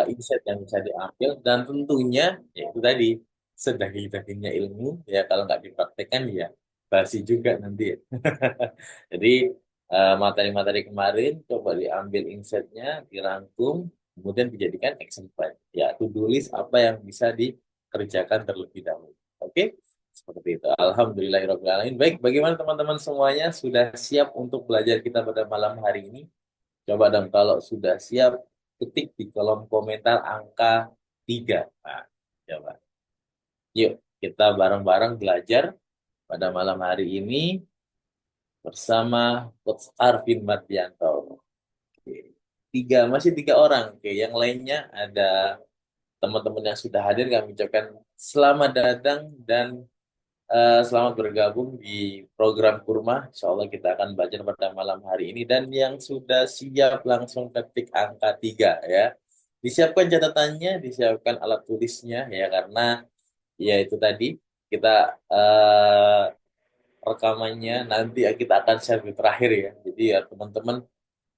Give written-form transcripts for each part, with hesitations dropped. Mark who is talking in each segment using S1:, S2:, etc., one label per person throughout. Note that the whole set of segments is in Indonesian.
S1: insight yang bisa diambil dan tentunya yaitu tadi sedaging-dagingnya ilmu ya kalau nggak dipraktekkan ya basi juga nanti ya. Jadi materi-materi kemarin coba diambil insight-nya, dirangkum, kemudian dijadikan action plan. Ya, to-do list apa yang bisa dikerjakan terlebih dahulu. Oke? Seperti itu. Alhamdulillahirrahmanirrahim. Baik, bagaimana teman-teman semuanya? Sudah siap untuk belajar kita pada malam hari ini? Coba dong kalau sudah siap, ketik di kolom komentar angka 3. Nah, coba. Yuk, kita bareng-bareng belajar pada malam hari ini bersama Coach Arvin Mardianto. Oke. Masih 3 orang. Oke, yang lainnya ada teman-teman yang sudah hadir, kami ucapkan selamat datang dan selamat bergabung di program Kurma. Insya Allah kita akan belajar pada malam hari ini. Dan yang sudah siap langsung ketik angka 3 ya. Disiapkan catatannya, disiapkan alat tulisnya ya karena ya itu tadi kita rekamannya nanti kita akan share di terakhir ya. Jadi ya teman-teman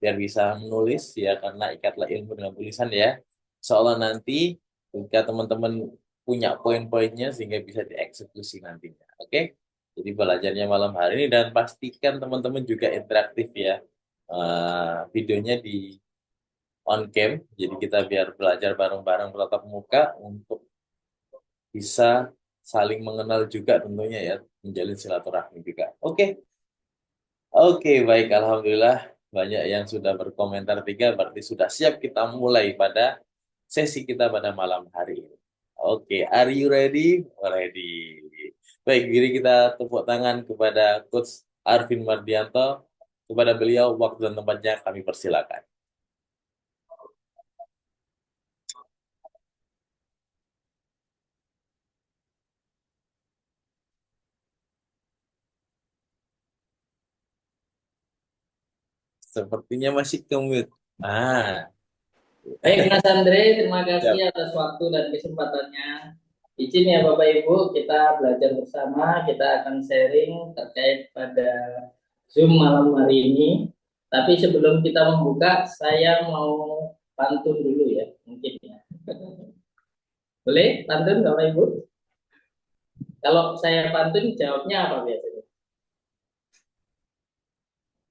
S1: biar bisa menulis ya karena ikatlah ilmu dengan tulisan ya. Seolah nanti jika teman-teman punya poin-poinnya sehingga bisa dieksekusi nantinya. Oke? Jadi belajarnya malam hari ini dan pastikan teman-teman juga interaktif ya. Videonya di on cam, jadi kita biar belajar bareng-bareng bertatap muka untuk bisa saling mengenal juga tentunya ya, menjalin silaturahmi juga. Oke, oke, baik. Alhamdulillah banyak yang sudah berkomentar 3, berarti sudah siap kita mulai pada sesi kita pada malam hari ini. Oke, are you ready? Ready. Baik, diri kita tepuk tangan kepada Coach Arvin Mardianto. Kepada beliau, waktu dan tempatnya kami persilakan. Sepertinya masih kemut. Ah,
S2: Baik Mas Andre, terima kasih
S1: siap.
S2: atas waktu dan kesempatannya. Izin ya Bapak Ibu, kita belajar bersama, kita akan sharing terkait pada Zoom malam hari ini. Tapi sebelum kita membuka, saya mau pantun dulu ya, mungkin ya. Boleh pantun Bapak Ibu? Kalau saya pantun, jawabnya apa biasanya?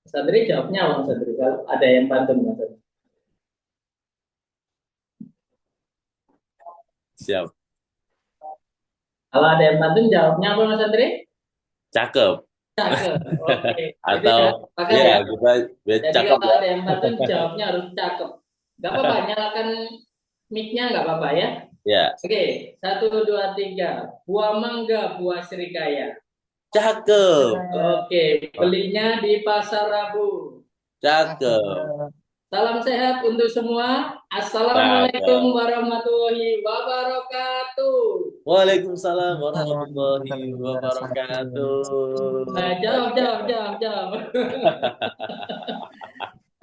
S2: Mas Andre jawabnya apa Mas Andre? Kalau ada yang pantun Mas Andre.
S1: Siap.
S2: Kalau ada yang pantun, jawabnya apa Mas Andre?
S1: Cakep.
S2: Cakep. Oke, itu
S1: Atau
S2: ya. Pakat
S1: ya
S2: ya.
S1: kita
S2: Jadi
S1: cakep
S2: kalau
S1: ya.
S2: ada yang pantun jawabnya harus cakep. Gak apa-apa, nyalakan mic-nya nggak apa-apa ya.
S1: Ya,
S2: Oke, satu, dua, tiga. Buah mangga, buah serikaya.
S1: cakep.
S2: Oke,
S1: Wah,
S2: belinya di pasar Rabu.
S1: cakep.
S2: Salam sehat untuk semua. Assalamualaikum
S1: Cakep.
S2: warahmatullahi wabarakatuh.
S1: Waalaikumsalam warahmatullahi wabarakatuh.
S2: Jawab, jawab, jawab, jawab.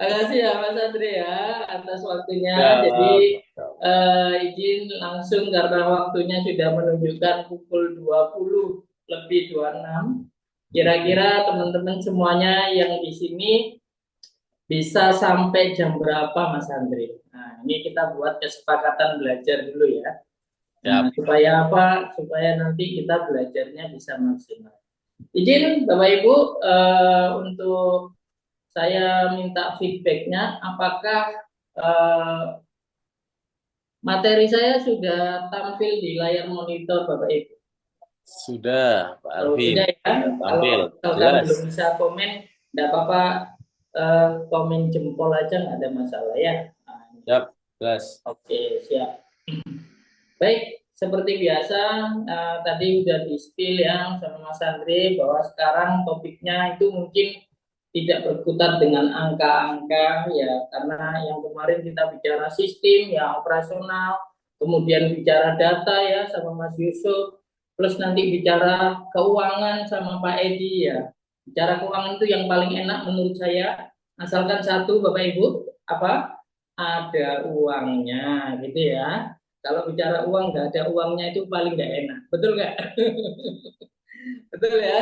S2: Terima kasih ya Mas Andri ya atas waktunya. Jadi
S1: Cakep.
S2: izin langsung karena waktunya sudah menunjukkan pukul 20 lebih 26. Kira-kira teman-teman semuanya yang di sini bisa sampai jam berapa Mas Andri? Nah, ini kita buat kesepakatan belajar dulu ya. Nah,
S1: Siap.
S2: supaya apa? Supaya nanti kita belajarnya bisa maksimal. Izin Bapak Ibu untuk saya minta feedbacknya apakah eh, materi saya sudah tampil di layar monitor Bapak Ibu.
S1: Sudah, Pak
S2: Kalau
S1: Arvin.
S2: sudah ya,
S1: Sudah
S2: kalau
S1: tampil.
S2: misalkan
S1: Jelas.
S2: belum bisa komen, tidak apa-apa, komen jempol aja nggak ada masalah ya. Nah,
S1: Siap. Jelas.
S2: oke, siap. Baik, seperti biasa tadi udah di spill ya sama Mas Andri bahwa sekarang topiknya itu mungkin tidak berkutat dengan angka-angka ya karena yang kemarin kita bicara sistem ya operasional, kemudian bicara data ya sama Mas Yusuf, plus nanti bicara keuangan sama Pak Edi ya. Bicara keuangan itu yang paling enak menurut saya asalkan satu Bapak Ibu apa ada uangnya gitu ya. Kalau bicara uang nggak ada uangnya itu paling nggak enak, betul nggak? Betul ya?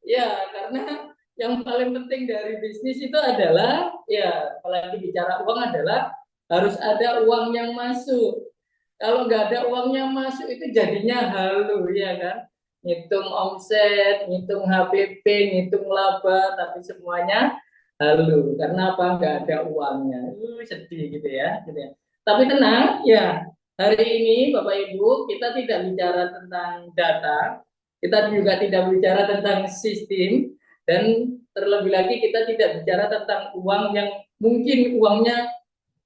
S2: Ya, karena yang paling penting dari bisnis itu adalah ya, apalagi bicara uang adalah harus ada uang yang masuk. Kalau nggak ada uang yang masuk itu jadinya halu ya kan. Ngitung omset, ngitung HPP, ngitung laba, tapi semuanya halu. Karena apa? Nggak ada uangnya. Sedih gitu ya, gitu ya. Tapi tenang ya, hari ini Bapak Ibu kita tidak bicara tentang data, kita juga tidak bicara tentang sistem, dan terlebih lagi kita tidak bicara tentang uang yang mungkin uangnya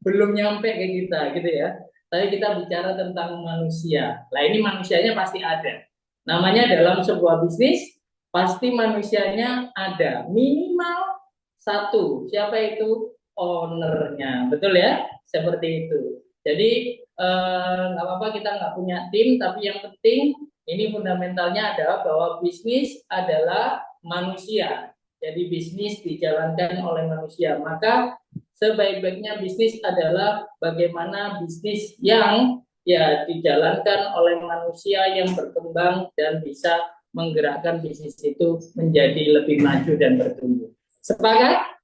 S2: belum nyampe ke kita gitu ya. Tapi kita bicara tentang manusia. Nah ini manusianya pasti ada. Namanya dalam sebuah bisnis pasti manusianya ada. Minimal satu. Siapa itu? Ownernya. Betul ya? Seperti itu. Jadi nggak apa-apa kita nggak punya tim, tapi yang penting ini fundamentalnya adalah bahwa bisnis adalah manusia. Jadi bisnis dijalankan oleh manusia. Maka sebaik-baiknya bisnis adalah bagaimana bisnis yang ya dijalankan oleh manusia yang berkembang dan bisa menggerakkan bisnis itu menjadi lebih maju dan bertumbuh. Sepakat?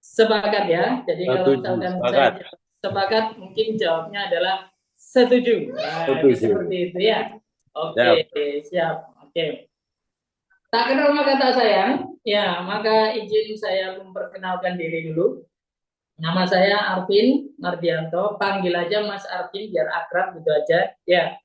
S2: Sepakat ya. Jadi kalau
S1: Setuju,
S2: misalkan saya
S1: sepakat.
S2: sepakat, mungkin jawabnya adalah setuju. Nah,
S1: Setuju.
S2: seperti itu ya.
S1: Ya,
S2: Oke, siap. Oke. Tak kenal maka tak sayang. Ya, maka izin saya memperkenalkan diri dulu. Nama saya Arvin Mardianto, panggil aja Mas Arvin biar akrab gitu aja. Ya,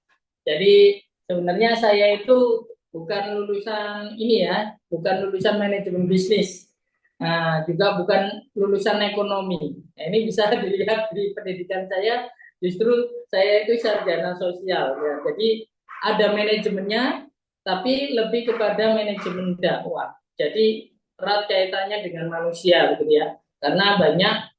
S2: jadi sebenarnya saya itu bukan lulusan ini ya, bukan lulusan manajemen bisnis. Nah, juga bukan lulusan ekonomi. Nah, ini bisa dilihat di pendidikan saya, justru saya itu sarjana sosial ya. Jadi ada manajemennya, tapi lebih kepada manajemen dakwah. Jadi erat kaitannya dengan manusia gitu ya. Karena banyak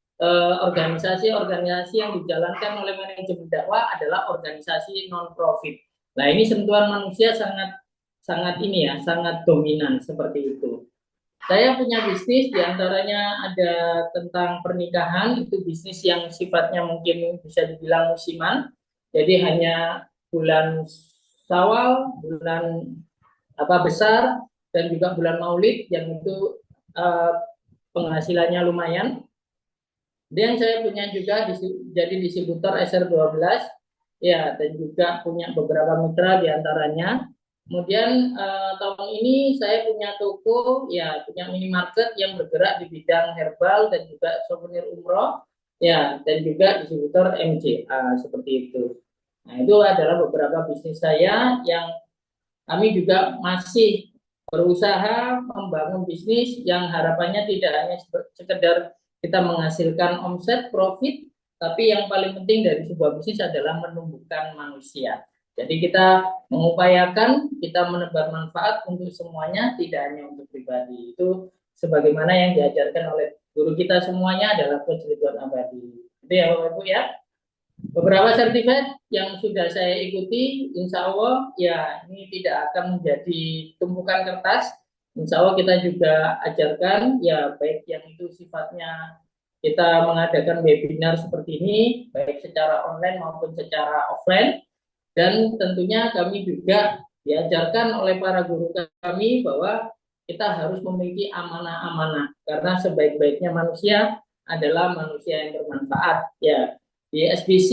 S2: organisasi-organisasi yang dijalankan oleh manajemen dakwah adalah organisasi non profit. Nah, ini sentuhan manusia sangat sangat ini ya, sangat dominan seperti itu. Saya punya bisnis diantaranya ada tentang pernikahan, itu bisnis yang sifatnya mungkin bisa dibilang musiman. Jadi hanya bulan Syawal, bulan apa besar dan juga bulan Maulid yang itu uh, penghasilannya lumayan. Dan saya punya juga jadi distributor SR12 ya, dan juga punya beberapa mitra diantaranya. Kemudian tahun ini saya punya toko ya, punya minimarket yang bergerak di bidang herbal dan juga souvenir umroh ya, dan juga distributor MCA seperti itu. Nah, itu adalah beberapa bisnis saya yang kami juga masih berusaha membangun bisnis yang harapannya tidak hanya sekedar kita menghasilkan omset, profit, tapi yang paling penting dari sebuah bisnis adalah menumbuhkan manusia. Jadi kita mengupayakan kita menebar manfaat untuk semuanya, tidak hanya untuk pribadi. Itu sebagaimana yang diajarkan oleh guru kita semuanya adalah Coach Ridwan Abadi. Itu ya Bapak Ibu ya. Beberapa sertifikat yang sudah saya ikuti, insya Allah ya ini tidak akan menjadi tumpukan kertas. Insya Allah kita juga ajarkan ya, baik yang itu sifatnya kita mengadakan webinar seperti ini, baik secara online maupun secara offline. Dan tentunya kami juga diajarkan oleh para guru kami bahwa kita harus memiliki amanah-amanah, karena sebaik-baiknya manusia adalah manusia yang bermanfaat. Ya, di SBC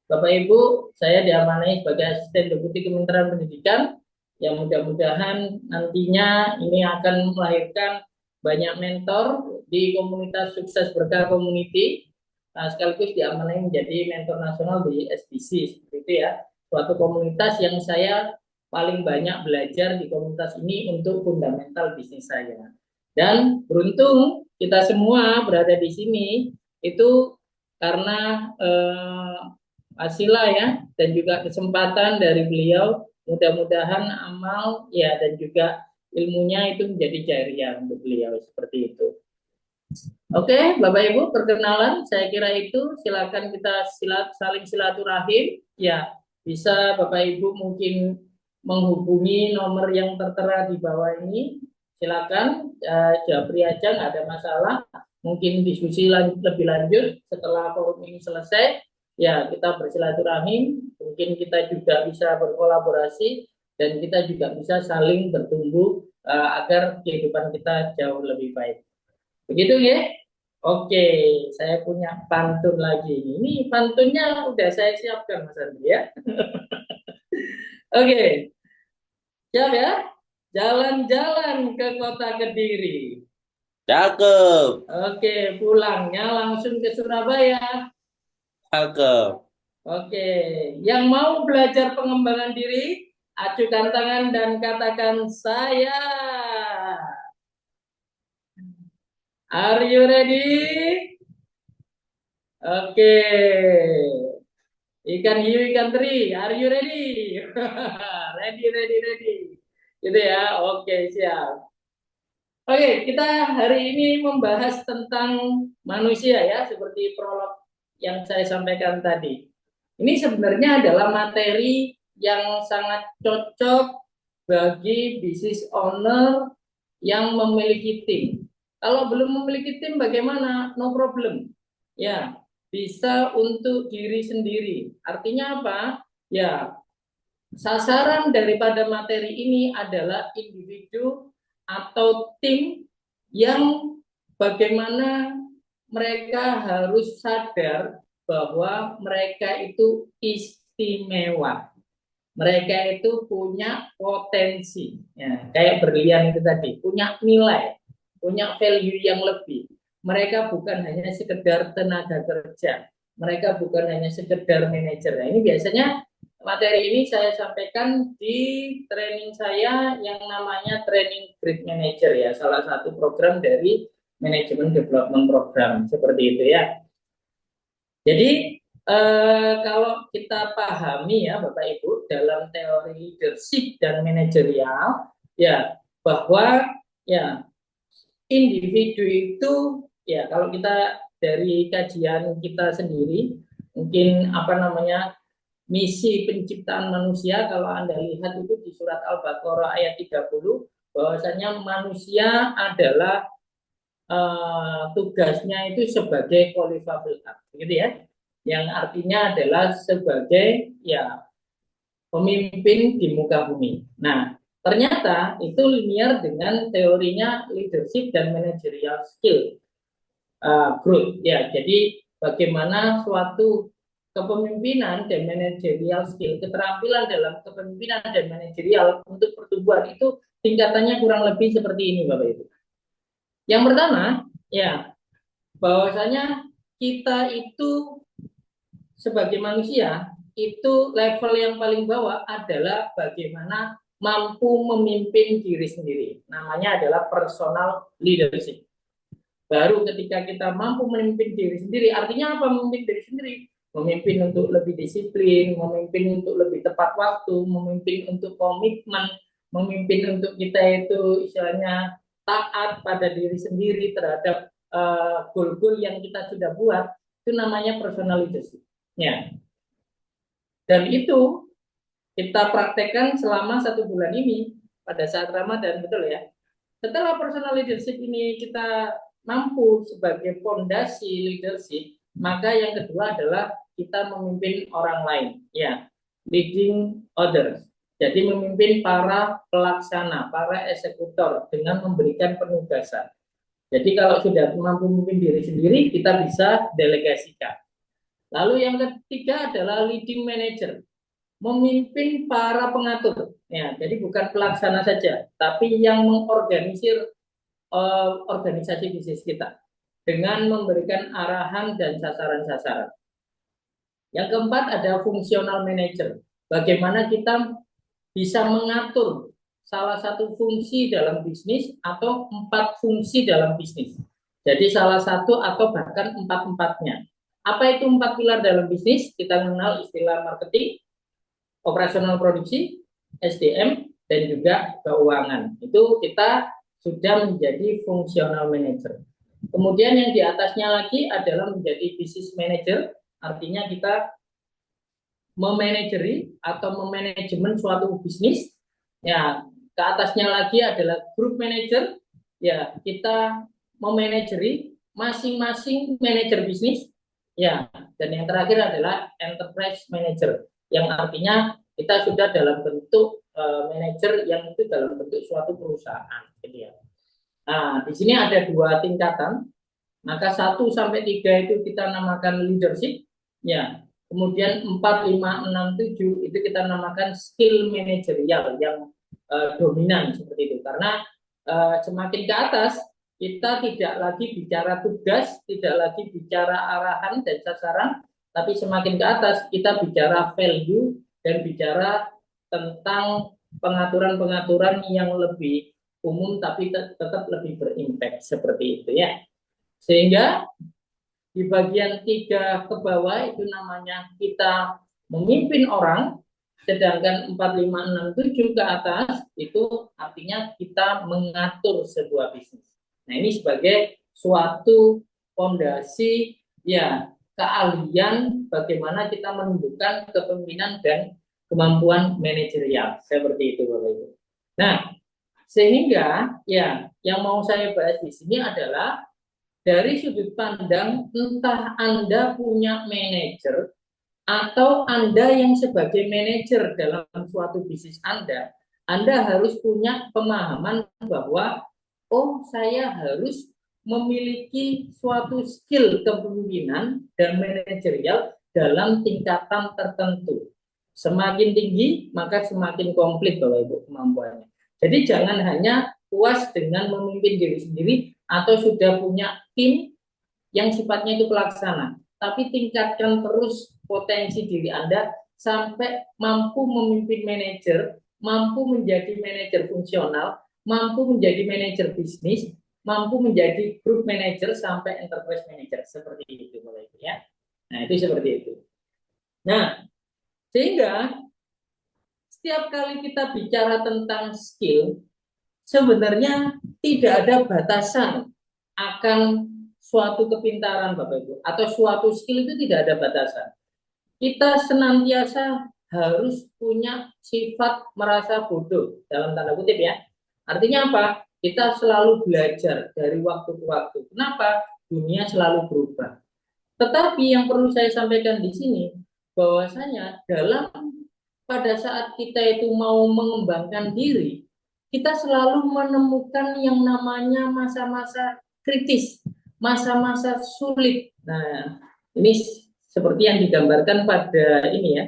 S2: Bapak Ibu, saya diamanai sebagai asisten deputi Kementerian Pendidikan yang mudah-mudahan nantinya ini akan melahirkan banyak mentor di komunitas sukses berkah community, sekaligus diamanai menjadi mentor nasional di SBC seperti itu ya, suatu komunitas yang saya paling banyak belajar di komunitas ini untuk fundamental bisnis saya. Dan beruntung kita semua berada di sini itu karena Asila ya, dan juga kesempatan dari beliau. Mudah-mudahan amal ya dan juga ilmunya itu menjadi jariah untuk beliau seperti itu. Oke, Bapak Ibu, perkenalan saya kira itu. Silakan kita saling silaturahim. Ya, bisa Bapak Ibu mungkin menghubungi nomor yang tertera di bawah ini. Silakan japri aja, nggak ada masalah. Mungkin diskusi lebih lanjut setelah forum ini selesai. Ya, kita bersilaturahim. Mungkin kita juga bisa berkolaborasi dan kita juga bisa saling bertumbuh agar kehidupan kita jauh lebih baik. Begitu ya. Oke, saya punya pantun lagi. Ini pantunnya udah saya siapkan, Mas Andri ya. Oke, siap ya? Jalan-jalan ke kota Kediri.
S1: Cakep,
S2: Oke, pulangnya langsung ke Surabaya.
S1: cakep.
S2: Oke, yang mau belajar pengembangan diri, acukan tangan dan katakan saya. Are you ready? Oke. Ikan hiu, ikan teri, are you ready? Ready, ready, ready. Gitu ya. Oke, siap. Oke, kita hari ini membahas tentang manusia ya, seperti prolog yang saya sampaikan tadi. Ini sebenarnya adalah materi yang sangat cocok bagi business owner yang memiliki tim. Kalau belum memiliki tim bagaimana? No problem. Ya, bisa untuk diri sendiri. Artinya apa? Ya, sasaran daripada materi ini adalah individu atau tim yang bagaimana mereka harus sadar bahwa mereka itu istimewa. Mereka itu punya potensi, ya, kayak berlian itu tadi, punya nilai, punya value yang lebih. Mereka bukan hanya sekedar tenaga kerja, mereka bukan hanya sekedar manajer. Nah, ini biasanya materi ini saya sampaikan di training saya yang namanya Training Grid Manager ya, salah satu program dari Management Development Program seperti itu ya. Jadi kalau kita pahami ya Bapak Ibu dalam teori leadership dan manajerial ya bahwa ya individu itu ya kalau kita dari kajian kita sendiri mungkin apa namanya misi penciptaan manusia kalau Anda lihat itu di surat Al-Baqarah ayat 30 bahwasanya manusia adalah tugasnya itu sebagai khalifah fil ard, gitu ya, yang artinya adalah sebagai ya pemimpin di muka bumi. Nah, ternyata itu linear dengan teorinya leadership dan managerial skill growth ya. Jadi bagaimana suatu kepemimpinan dan managerial skill, keterampilan dalam kepemimpinan dan manajerial untuk pertumbuhan itu tingkatannya kurang lebih seperti ini Bapak Ibu. Yang pertama, ya bahwasanya kita itu sebagai manusia itu level yang paling bawah adalah bagaimana mampu memimpin diri sendiri. Namanya adalah personal leadership. Baru ketika kita mampu memimpin diri sendiri, artinya apa memimpin diri sendiri? Memimpin untuk lebih disiplin, memimpin untuk lebih tepat waktu, memimpin untuk komitmen, memimpin untuk kita itu istilahnya taat pada diri sendiri terhadap goal-goal yang kita sudah buat, itu namanya personal leadership. Ya. Dan itu kita praktekkan selama 1 bulan ini pada saat Ramadan, betul ya. Setelah personal leadership ini kita mampu sebagai fondasi leadership, maka yang kedua adalah kita memimpin orang lain, ya, leading others. Jadi memimpin para pelaksana, para eksekutor dengan memberikan penugasan. Jadi kalau sudah mampu memimpin diri sendiri, kita bisa delegasikan. Lalu yang ketiga adalah leading manager, memimpin para pengatur. Ya, jadi bukan pelaksana saja, tapi yang mengorganisir organisasi bisnis kita dengan memberikan arahan dan sasaran-sasaran. Yang keempat ada fungsional manager. Bagaimana kita bisa mengatur salah satu fungsi dalam bisnis atau 4 fungsi dalam bisnis. Jadi salah satu atau bahkan 4-empatnya. Apa itu 4 pilar dalam bisnis? Kita mengenal istilah marketing, operasional produksi, SDM, dan juga keuangan. Itu kita sudah menjadi fungsional manager. Kemudian yang di atasnya lagi adalah menjadi business manager, artinya kita memanageri atau memanajemen suatu bisnis. Ya, ke atasnya lagi adalah group manager. Ya, kita memanageri masing-masing manajer bisnis. Ya, dan yang terakhir adalah enterprise manager, yang artinya kita sudah dalam bentuk manajer yang itu dalam bentuk suatu perusahaan. Gitu ya. Nah, di sini ada 2 tingkatan. Maka 1 sampai 3 itu kita namakan leadership, ya. Kemudian 4, 5, 6, 7 itu kita namakan skill manajerial yang dominan seperti itu. Karena semakin ke atas kita tidak lagi bicara tugas, tidak lagi bicara arahan dan sasaran, tapi semakin ke atas kita bicara value dan bicara tentang pengaturan-pengaturan yang lebih umum tapi tetap lebih berimpact seperti itu ya. Sehingga di bagian 3 ke bawah itu namanya kita memimpin orang, sedangkan 4, 5, 6, 7 ke atas itu artinya kita mengatur sebuah bisnis. Nah, ini sebagai suatu fondasi ya keahlian bagaimana kita menunjukkan kepemimpinan dan kemampuan manajerial seperti itu Bapak Ibu. Nah, sehingga ya yang mau saya bahas di sini adalah dari sudut pandang entah Anda punya manajer atau Anda yang sebagai manajer dalam suatu bisnis Anda harus punya pemahaman bahwa oh saya harus memiliki suatu skill kepemimpinan dan manajerial dalam tingkatan tertentu. Semakin tinggi maka semakin komplit Bapak Ibu kemampuannya. Jadi jangan hanya puas dengan memimpin diri sendiri atau sudah punya tim yang sifatnya itu pelaksana, tapi tingkatkan terus potensi diri Anda sampai mampu memimpin manajer, mampu menjadi manajer fungsional, mampu menjadi manajer bisnis, mampu menjadi group manager sampai enterprise manager seperti itu mulai ya. Nah, itu seperti itu. Nah, sehingga setiap kali kita bicara tentang skill, sebenarnya tidak ada batasan akan suatu kepintaran Bapak Ibu atau suatu skill itu tidak ada batasan. Kita senantiasa harus punya sifat merasa bodoh dalam tanda kutip ya. Artinya apa? Kita selalu belajar dari waktu ke waktu. Kenapa? Dunia selalu berubah. Tetapi yang perlu saya sampaikan di sini bahwasanya dalam pada saat kita itu mau mengembangkan diri, kita selalu menemukan yang namanya masa-masa kritis, masa-masa sulit. Nah, ini seperti yang digambarkan pada ini ya,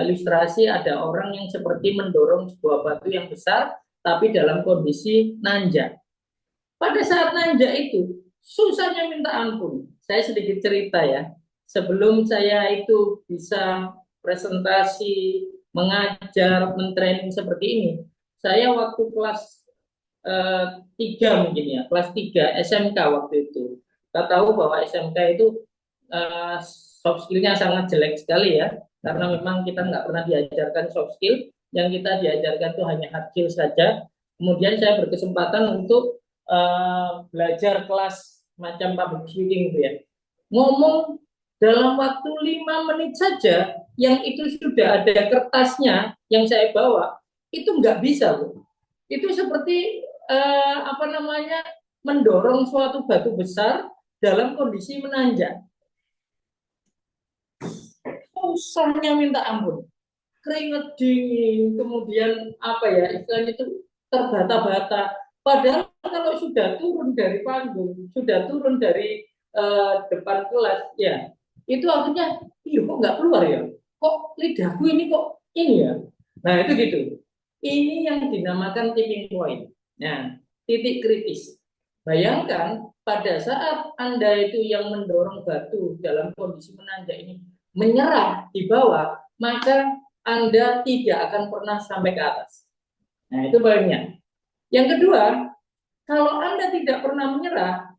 S2: ilustrasi ada orang yang seperti mendorong sebuah batu yang besar, tapi dalam kondisi nanjak. Pada saat nanjak itu, susahnya minta ampun. Saya sedikit cerita ya, sebelum saya itu bisa presentasi, mengajar, mentraining seperti ini, saya waktu kelas 3 mungkin ya, kelas 3 SMK waktu itu. Kita tahu bahwa SMK itu soft skill-nya sangat jelek sekali ya, karena memang kita nggak pernah diajarkan soft skill, yang kita diajarkan itu hanya hard skill saja. Kemudian saya berkesempatan untuk belajar kelas macam public speaking itu ya. Ngomong dalam waktu 5 menit saja, yang itu sudah ada kertasnya yang saya bawa, itu nggak bisa, Bu. Itu seperti apa namanya mendorong suatu batu besar dalam kondisi menanjak. Susahnya minta ampun, keringet dingin, kemudian apa ya istilahnya itu terbata-bata. Padahal kalau sudah turun dari panggung, sudah turun dari depan kelas, ya itu artinya, iya kok nggak keluar ya? Kok lidahku ini kok ini ya? Nah itu gitu. Ini yang dinamakan tipping point. Nah, titik kritis. Bayangkan pada saat Anda itu yang mendorong batu dalam kondisi menanjak ini menyerah di bawah, maka Anda tidak akan pernah sampai ke atas. Nah, itu poinnya. Yang kedua, kalau Anda tidak pernah menyerah,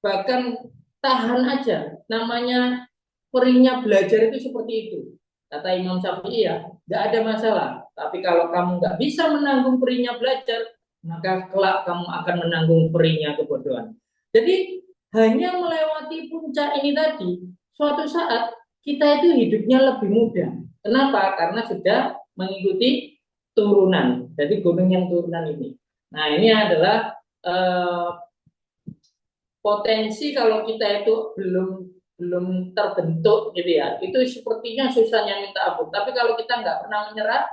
S2: bahkan tahan aja, namanya perinya belajar itu seperti itu. Kata Imam Syafi'i ya, nggak ada masalah. Tapi kalau kamu nggak bisa menanggung perinya belajar, maka kelak kamu akan menanggung perinya kebodohan. Jadi hanya melewati puncak ini tadi, suatu saat kita itu hidupnya lebih mudah. Kenapa? Karena sudah mengikuti turunan. Jadi gunung yang turunan ini. Nah ini adalah potensi kalau kita itu belum terbentuk gitu ya, itu sepertinya susahnya minta ampun. Tapi kalau kita nggak pernah menyerah,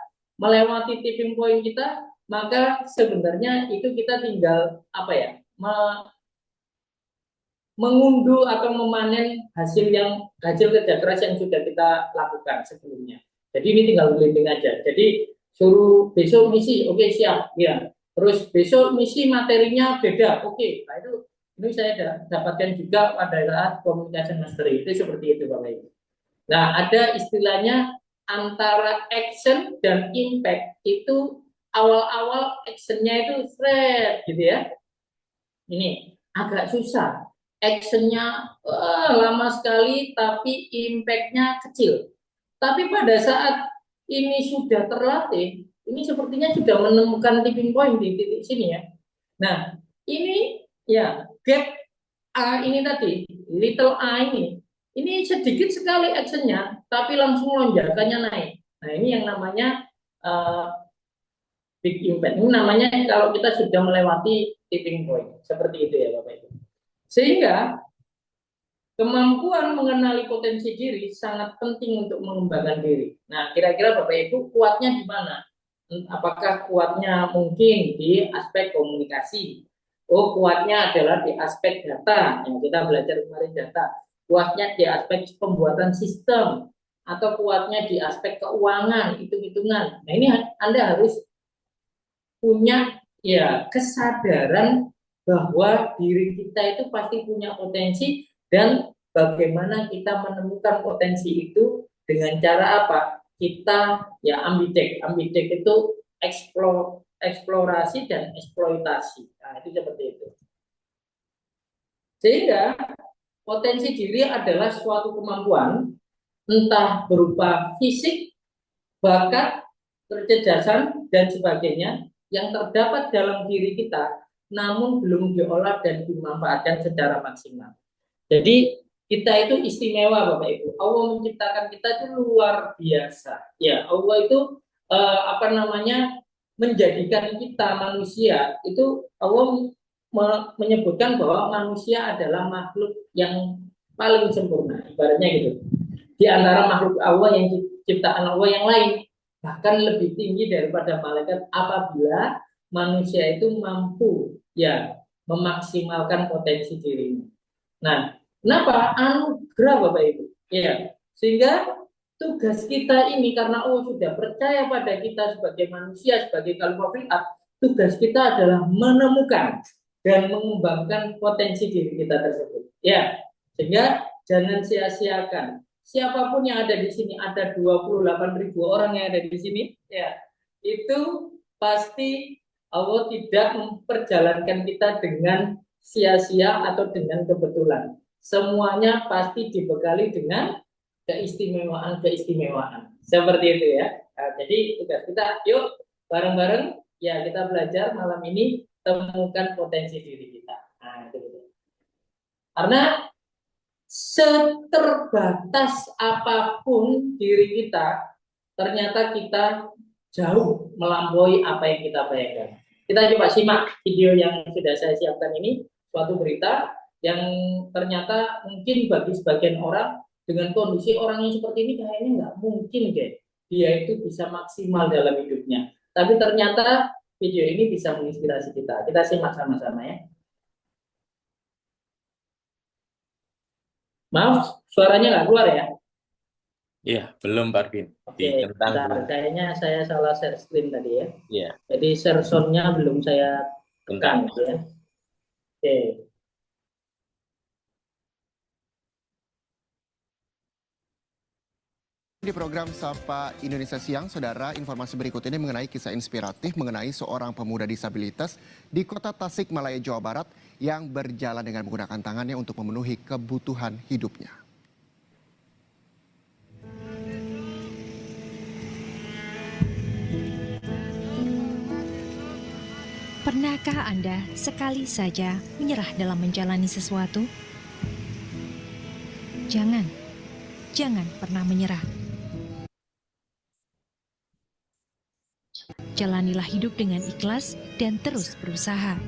S2: melewati tipping point kita, maka sebenarnya itu kita tinggal apa ya, mengunduh atau memanen hasil kerja keras yang sudah kita lakukan sebelumnya. Jadi ini tinggal blending aja. Jadi suruh besok misi, oke siap, ya. Terus besok misi materinya beda, oke. Nah itu ini saya dapatkan juga pada saat communication mastery itu seperti itu Bapak Ibu. Nah ada istilahnya antara action dan impact itu awal-awal actionnya itu thread gitu ya. Ini agak susah. Actionnya lama sekali, tapi impactnya kecil. Tapi pada saat ini sudah terlatih, ini sepertinya sudah menemukan tipping point di titik sini ya. Nah, ini ya gap A ini tadi, little A ini sedikit sekali actionnya, tapi langsung lonjakannya naik. Nah, ini yang namanya uh, big impact. Ini namanya kalau kita sudah melewati tipping point. Seperti itu ya Bapak Ibu. Sehingga kemampuan mengenali potensi diri sangat penting untuk mengembangkan diri. Nah, kira-kira Bapak Ibu kuatnya di mana? Apakah kuatnya mungkin di aspek komunikasi? Oh, kuatnya adalah di aspek data, yang kita belajar kemarin data. Kuatnya di aspek pembuatan sistem, atau kuatnya di aspek keuangan, hitung-hitungan. Nah, ini Anda harus punya ya kesadaran bahwa diri kita itu pasti punya potensi dan bagaimana kita menemukan potensi itu dengan cara apa? Kita ya ambidek. Ambidek itu eksplorasi dan eksploitasi. Nah, itu seperti itu. Sehingga potensi diri adalah suatu kemampuan entah berupa fisik, bakat, kecerdasan dan sebagainya yang terdapat dalam diri kita namun belum diolah dan dimanfaatkan secara maksimal. Jadi kita itu istimewa Bapak Ibu. Allah menciptakan kita itu luar biasa. Ya, Allah itu menjadikan kita manusia itu Allah menyebutkan bahwa manusia adalah makhluk yang paling sempurna, ibaratnya gitu. Di antara makhluk Allah yang ciptaan Allah yang lain, bahkan lebih tinggi daripada malaikat apabila manusia itu mampu ya memaksimalkan potensi dirinya. Nah, kenapa anugerah Bapak Ibu? Ya, sehingga tugas kita ini karena Allah sudah percaya pada kita sebagai manusia, sebagai khalifah, tugas kita adalah menemukan dan mengembangkan potensi diri kita tersebut. Ya, sehingga jangan sia-siakan. Siapapun yang ada di sini, ada 28.000 orang yang ada di sini, ya, itu pasti Allah tidak memperjalankan kita dengan sia-sia atau dengan kebetulan. Semuanya pasti dibekali dengan keistimewaan. Seperti itu ya. Nah, jadi tugas kita, yuk bareng-bareng ya kita belajar malam ini temukan potensi diri kita. Nah, itu. Karena seterbatas apapun diri kita, ternyata kita jauh melampaui apa yang kita bayangkan. Kita coba simak video yang sudah saya siapkan ini, suatu berita yang ternyata mungkin bagi sebagian orang dengan kondisi orang yang seperti ini kayaknya nggak mungkin deh dia itu bisa maksimal dalam hidupnya. Tapi ternyata video ini bisa menginspirasi kita. Kita simak sama-sama ya. Maaf, suaranya nggak keluar ya?
S1: Iya, belum Pak Arvin.
S2: Oke, kayaknya saya salah share screen tadi ya.
S1: Iya.
S2: Jadi share sound-nya belum saya tekan ya. Oke.
S3: Di program Sapa Indonesia Siang, saudara, informasi berikut ini mengenai kisah inspiratif mengenai seorang pemuda disabilitas di kota Tasikmalaya, Jawa Barat yang berjalan dengan menggunakan tangannya untuk memenuhi kebutuhan hidupnya.
S4: Pernahkah Anda sekali saja menyerah dalam menjalani sesuatu? Jangan pernah menyerah. Jalanilah hidup dengan ikhlas dan terus berusaha.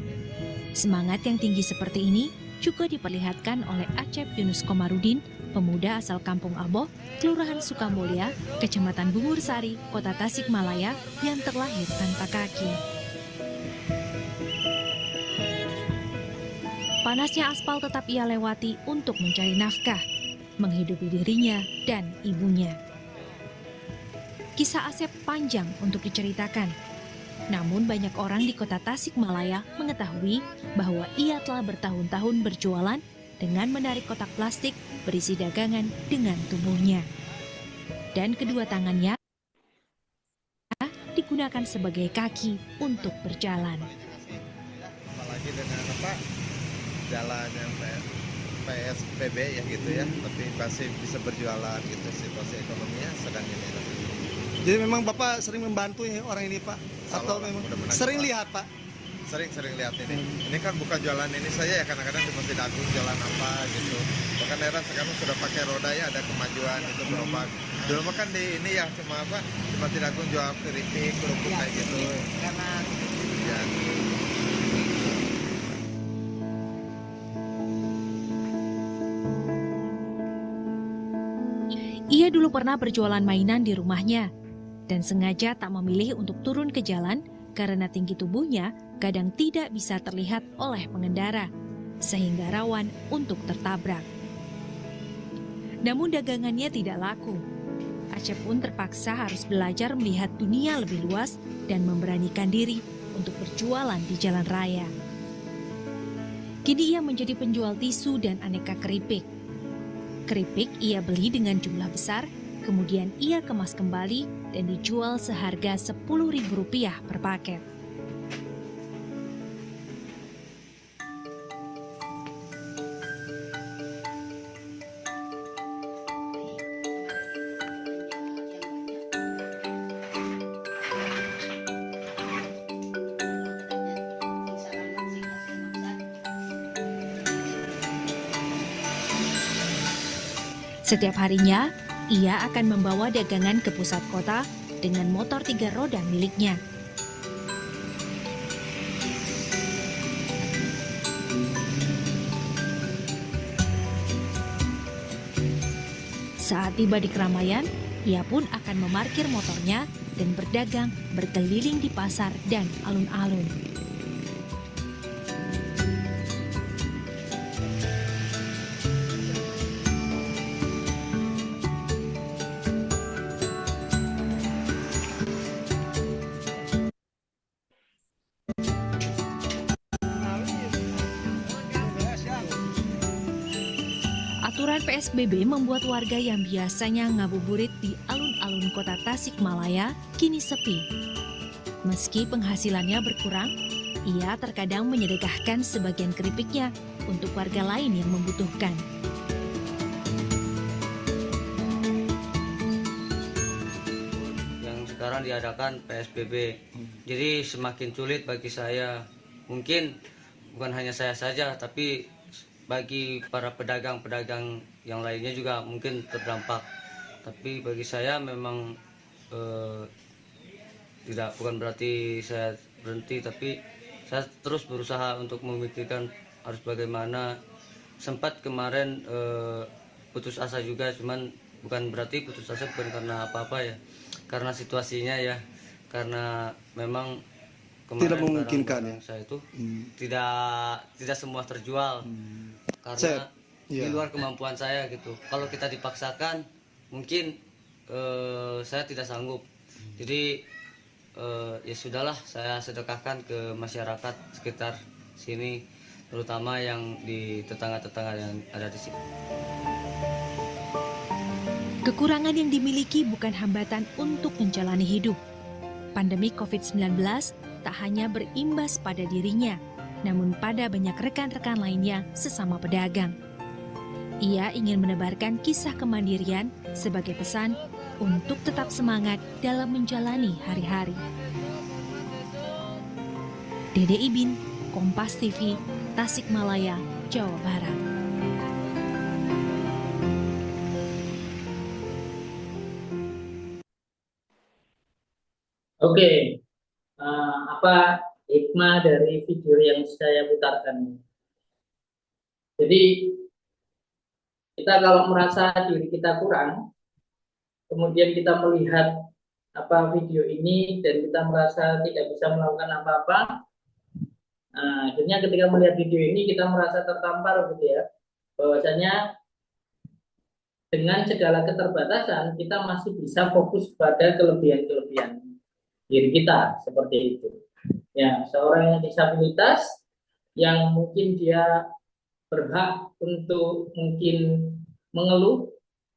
S4: Semangat yang tinggi seperti ini juga diperlihatkan oleh Acep Yunus Komarudin, pemuda asal Kampung Aboh, Kelurahan Sukamulya, Kecamatan Bungur Sari, Kota Tasikmalaya yang terlahir tanpa kaki. Panasnya aspal tetap ia lewati untuk mencari nafkah, menghidupi dirinya dan ibunya. Kisah Asep panjang untuk diceritakan. Namun banyak orang di kota Tasikmalaya mengetahui bahwa ia telah bertahun-tahun berjualan dengan menarik kotak plastik berisi dagangan dengan tubuhnya. Dan kedua tangannya digunakan sebagai kaki untuk berjalan.
S5: Apalagi dengan jalan yang PSBB ya gitu ya, tapi masih bisa berjualan gitu, situasi ekonominya sedang ini.
S6: Jadi memang Bapak sering membantu ya orang ini Pak? Atau memang sering lihat Pak?
S5: Sering lihat ini. Ini kan bukan jualan ini saya ya, kadang-kadang di Masjid Agung jualan apa gitu. Bahkan daerah sekarang sudah pakai roda ya, ada kemajuan itu gerobak. Dulu mah kan di ini ya cuma di Masjid Agung jual keripik, kerupuk kayak gitu. Karena ya.
S4: Ia dulu pernah berjualan mainan di rumahnya dan sengaja tak memilih untuk turun ke jalan karena tinggi tubuhnya kadang tidak bisa terlihat oleh pengendara, sehingga rawan untuk tertabrak. Namun dagangannya tidak laku. Acep pun terpaksa harus belajar melihat dunia lebih luas dan memberanikan diri untuk berjualan di jalan raya. Kini ia menjadi penjual tisu dan aneka keripik. Keripik ia beli dengan jumlah besar, kemudian ia kemas kembali dan dijual seharga Rp10.000 per paket. Setiap harinya, ia akan membawa dagangan ke pusat kota dengan motor 3 roda miliknya. Saat tiba di keramaian, ia pun akan memarkir motornya dan berdagang berkeliling di pasar dan alun-alun. Aturan PSBB membuat warga yang biasanya ngabuburit di alun-alun kota Tasikmalaya kini sepi. Meski penghasilannya berkurang, ia terkadang menyedekahkan sebagian keripiknya untuk warga lain yang membutuhkan.
S7: Yang sekarang diadakan PSBB, jadi semakin sulit bagi saya. Mungkin bukan hanya saya saja, tapi bagi para pedagang-pedagang yang lainnya juga mungkin terdampak. Tapi bagi saya memang bukan berarti saya berhenti, tapi saya terus berusaha untuk memikirkan harus bagaimana. Sempat kemarin putus asa juga, cuman bukan berarti putus asa bukan karena apa-apa ya, karena situasinya ya, karena memang kemarin
S6: tidak memungkinkan ya.
S7: Saya itu tidak semua terjual karena di luar kemampuan saya gitu. Kalau kita dipaksakan mungkin saya tidak sanggup. Jadi ya sudahlah, saya sedekahkan ke masyarakat sekitar sini, terutama yang di tetangga-tetangga yang ada di sini.
S4: Kekurangan yang dimiliki bukan hambatan untuk menjalani hidup. Pandemi COVID-19 tak hanya berimbas pada dirinya, namun pada banyak rekan-rekan lainnya sesama pedagang. Ia ingin menebarkan kisah kemandirian sebagai pesan untuk tetap semangat dalam menjalani hari-hari. Dede Ibin, Kompas TV, Tasikmalaya, Jawa Barat.
S2: Oke, apa hikmah dari video yang saya putarkan? Jadi kita kalau merasa diri kita kurang, kemudian kita melihat video ini dan kita merasa tidak bisa melakukan apa-apa, Nah, akhirnya ketika melihat video ini kita merasa tertampar gitu ya, bahwasanya dengan segala keterbatasan kita masih bisa fokus pada kelebihan-kelebihan diri kita seperti itu. Ya, seorang yang disabilitas yang mungkin dia berhak untuk mungkin mengeluh,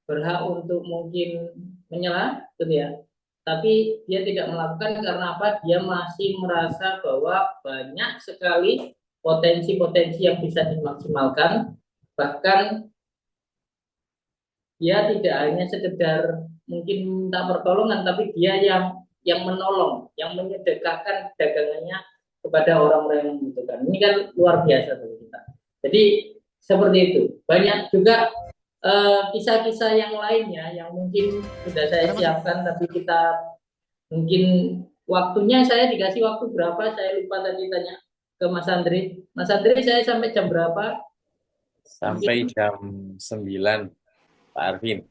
S2: berhak untuk mungkin menyerah, gitu ya. Tapi dia tidak melakukan karena apa? Dia masih merasa bahwa banyak sekali potensi-potensi yang bisa dimaksimalkan, bahkan dia tidak hanya sekedar mungkin minta pertolongan, tapi dia yang menolong, yang menyedekahkan dagangannya kepada orang-orang yang membutuhkan. Ini kan luar biasa bagi kita. Jadi seperti itu. Banyak juga kisah-kisah yang lainnya yang mungkin sudah saya siapkan, tapi kita mungkin waktunya saya dikasih waktu berapa, saya lupa tadi tanya ke Mas Andri. Mas Andri, saya sampai jam berapa?
S1: Sampai jam 9, Pak Arvin.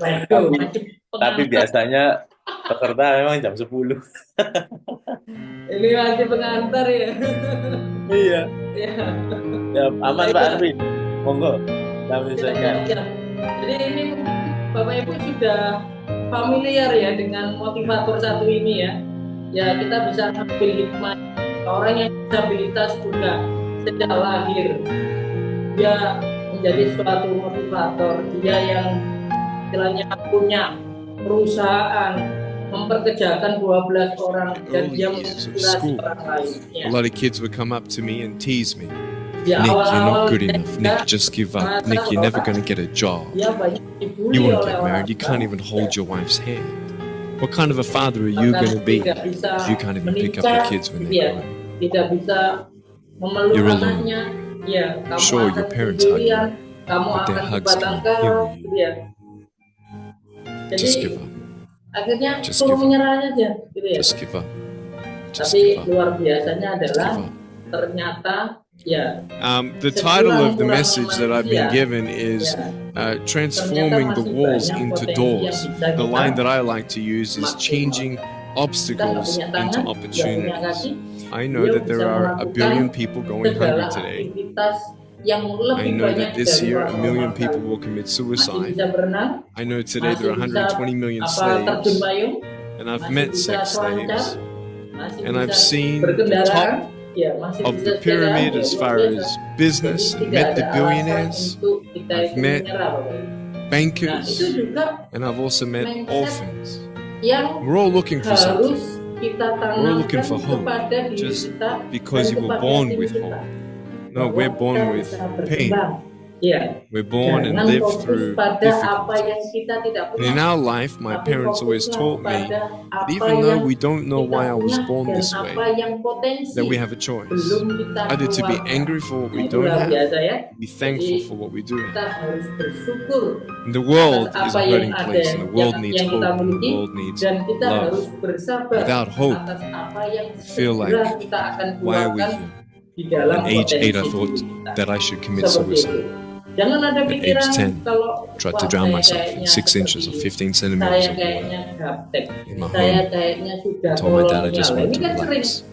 S2: Waduh,
S1: Tapi biasanya peserta memang jam 10.
S2: ini masih pengantar ya.
S1: Iya.
S2: Ya.
S1: Ya, aman Pak Arvin. Monggo, kami selesaikan.
S2: Jadi ini Bapak Ibu sudah familiar ya dengan motivator satu ini ya. Ya, kita bisa ambil hikmah. Orang yang disabilitas juga sejak lahir dia menjadi suatu motivator. Dia yang istilahnya punya perusahaan, memperkerjakan 12 orang dan dia menginspirasi orang lain. Ya.
S8: A lot of kids would come up to me and tease me.
S2: Ya,
S8: Nick, you're not good
S2: awal-awal
S8: enough. Nick, just give up. Nick, you're never going to get a job.
S2: dia banyak dibully
S8: You won't
S2: oleh
S8: get
S2: orang
S8: married. You can't
S2: tua.
S8: even hold your wife's hand. What kind of a father are you going to be if you can't even pick up your kids when they cry?
S2: Tidak bisa memeluk
S8: You're alone.
S2: anaknya. Ya, kamu
S8: Sure,
S2: akan
S8: your parents hug you,
S2: sendirian, kamu
S8: but their
S2: akan
S8: hugs
S2: dibatang
S8: can't heal
S2: kau,
S8: you.
S2: gitu ya.
S8: Just
S2: Jadi
S8: give up.
S2: akhirnya
S8: Just
S2: suruh
S8: give up.
S2: menyerah aja, gitu ya.
S8: Just give up. Just
S2: Tapi
S8: give up.
S2: luar biasanya
S8: Just
S2: adalah
S8: give up.
S2: ternyata ya
S8: The title of the message that I've been given is Transforming the Walls into Doors. The line that I like to use is changing obstacles into opportunities. I know that there are a billion people going hungry today. I know that this year 1 million people will commit suicide. I know today there are 120 million slaves, and I've met sex slaves, and I've seen the top of the pyramid as far as business, met the billionaires, I've met bankers, and I've also met orphans. We're all looking for something. We're all looking for hope, just because you were born with hope. No, we're born with pain. We're born and live through difficulties. And in our life, my parents always taught me that even though we don't know why I was born this way, that we have a choice. Either to be angry for what we don't have, be thankful for what we do have. And the world is a hurting place, and the world needs hope, and the world needs love. Without hope, I feel like, why are we here? At age 8, I thought that I should commit suicide. At age 10, I tried to drown myself in 6 inches or 15 centimeters of water in my home. I told my dad I just wanted to relax.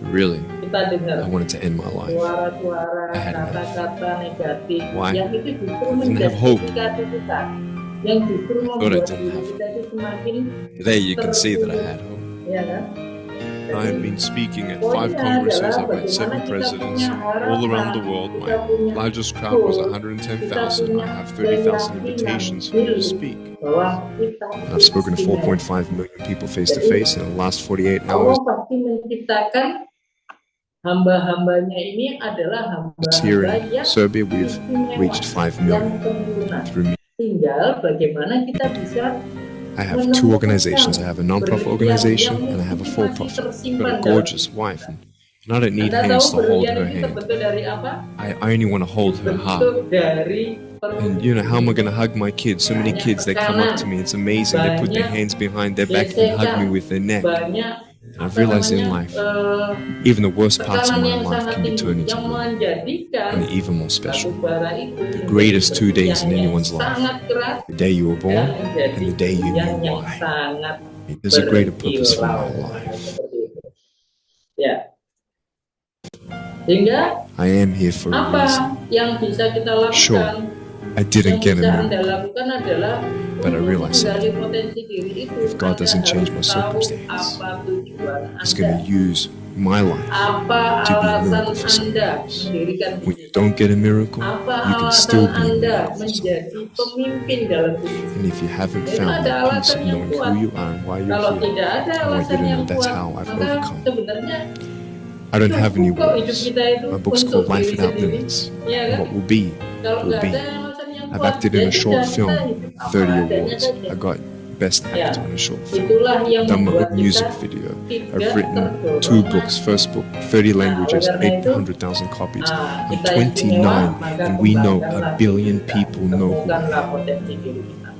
S8: But really, I wanted to end my life. I had enough. Why? I didn't have hope. I thought I didn't have hope. Today you can see that I had hope. I have been speaking at 5 congresses, I've met 7 presidents all around the world. My largest crowd was 110,000. I have 30,000 invitations for me to speak. I've spoken to 4.5 million people face to face in the last 48 hours. This year in Serbia, we've reached 5 million through me. I have 2 organizations. I have a non-profit organization and I have a for-profit. I've got a gorgeous wife and I don't need hands to hold her hand. I only want to hold her heart. And you know, how am I going to hug my kids? So many kids, they come up to me, it's amazing. They put their hands behind their back and hug me with their neck. And I've realized in life, even the worst parts of my life can be turned into good and even more special. The greatest 2 days in anyone's life, the day you were born and the day you knew why. There's a greater purpose for my life.
S2: Sehingga
S8: I am here for a
S2: apa
S8: reason.
S2: yang bisa kita lakukan?
S8: Sure, I didn't
S2: Yang
S8: get a
S2: bisa Anda
S8: miracle,
S2: lakukan adalah
S8: but I
S2: untuk
S8: realized
S2: menggali
S8: something.
S2: potensi diri itu.
S8: If God
S2: Anda
S8: doesn't change my
S2: harus tahu
S8: circumstance,
S2: apa tujuan
S8: He's going to
S2: Anda,
S8: use my life
S2: apa
S8: to be a
S2: alasan
S8: miracle for someone
S2: Anda
S8: else.
S2: mendirikan
S8: When
S2: bisnis,
S8: you don't get a miracle,
S2: apa
S8: you can
S2: alasan
S8: still be a
S2: Anda
S8: miracle for someone
S2: menjadi
S8: else.
S2: pemimpin dalam bisnis.
S8: And if you haven't
S2: Itu
S8: found
S2: ada
S8: that peace
S2: alasan
S8: of
S2: yang
S8: knowing
S2: kuat.
S8: who you are and why
S2: Kalau
S8: you're here,
S2: tidak ada
S8: I want you
S2: alasan
S8: to
S2: yang
S8: know that's
S2: kuat,
S8: how I've
S2: maka
S8: overcome.
S2: sebenarnya
S8: I don't have any
S2: cukup hidup
S8: words.
S2: kita itu
S8: My book's
S2: untuk
S8: called Life
S2: diri
S8: Without
S2: sendiri.
S8: Limits.
S2: Ya
S8: And
S2: kan?
S8: what will be,
S2: Kalau
S8: will
S2: nggak
S8: be.
S2: ada alasan yang
S8: I've
S2: kuat,
S8: acted
S2: ya
S8: in a short
S2: sudah,
S8: film,
S2: kita hidup apa
S8: 30
S2: adanya
S8: awards.
S2: saja.
S8: I got Best
S2: Ya,
S8: Actor in a short film.
S2: itulah yang
S8: Done my
S2: membuat
S8: own music
S2: kita
S8: video.
S2: tidak
S8: I've written 2
S2: terdorong
S8: books.
S2: lagi.
S8: First book, 30
S2: Nah, oleh
S8: languages,
S2: karena itu,
S8: 800,000 copies. I'm
S2: kita istimewa,
S8: 29,
S2: maka
S8: and we know
S2: kembangkanlah
S8: 1 billion
S2: diri kita.
S8: people know who I
S2: Temukanlah
S8: am.
S2: potensi diri kita.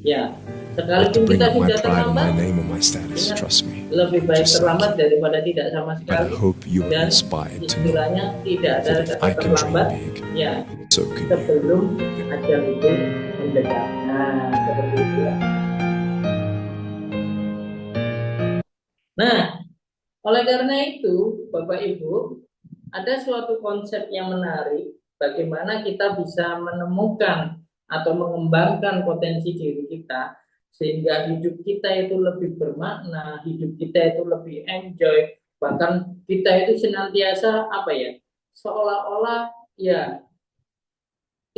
S2: Ya,
S8: But to
S2: sekalipun
S8: bring
S2: kita
S8: up my
S2: sudah
S8: pride and my
S2: terlambat,
S8: name and my status,
S2: ingat,
S8: trust me.
S2: lebih
S8: I'm
S2: baik
S8: just
S2: terlambat
S8: like
S2: daripada tidak sama
S8: you. But I
S2: sekali.
S8: hope you are
S2: Dan
S8: inspired to know
S2: istilahnya tidak ada
S8: that if
S2: kata
S8: I can dream
S2: terlambat,
S8: big,
S2: ya,
S8: so can you.
S2: sebelum ajal itu mendekat. Nah, seperti itu ya. Nah, oleh karena itu, Bapak Ibu, ada suatu konsep yang menarik bagaimana kita bisa menemukan atau mengembangkan potensi diri kita sehingga hidup kita itu lebih bermakna, hidup kita itu lebih enjoy, bahkan kita itu senantiasa apa ya, seolah-olah ya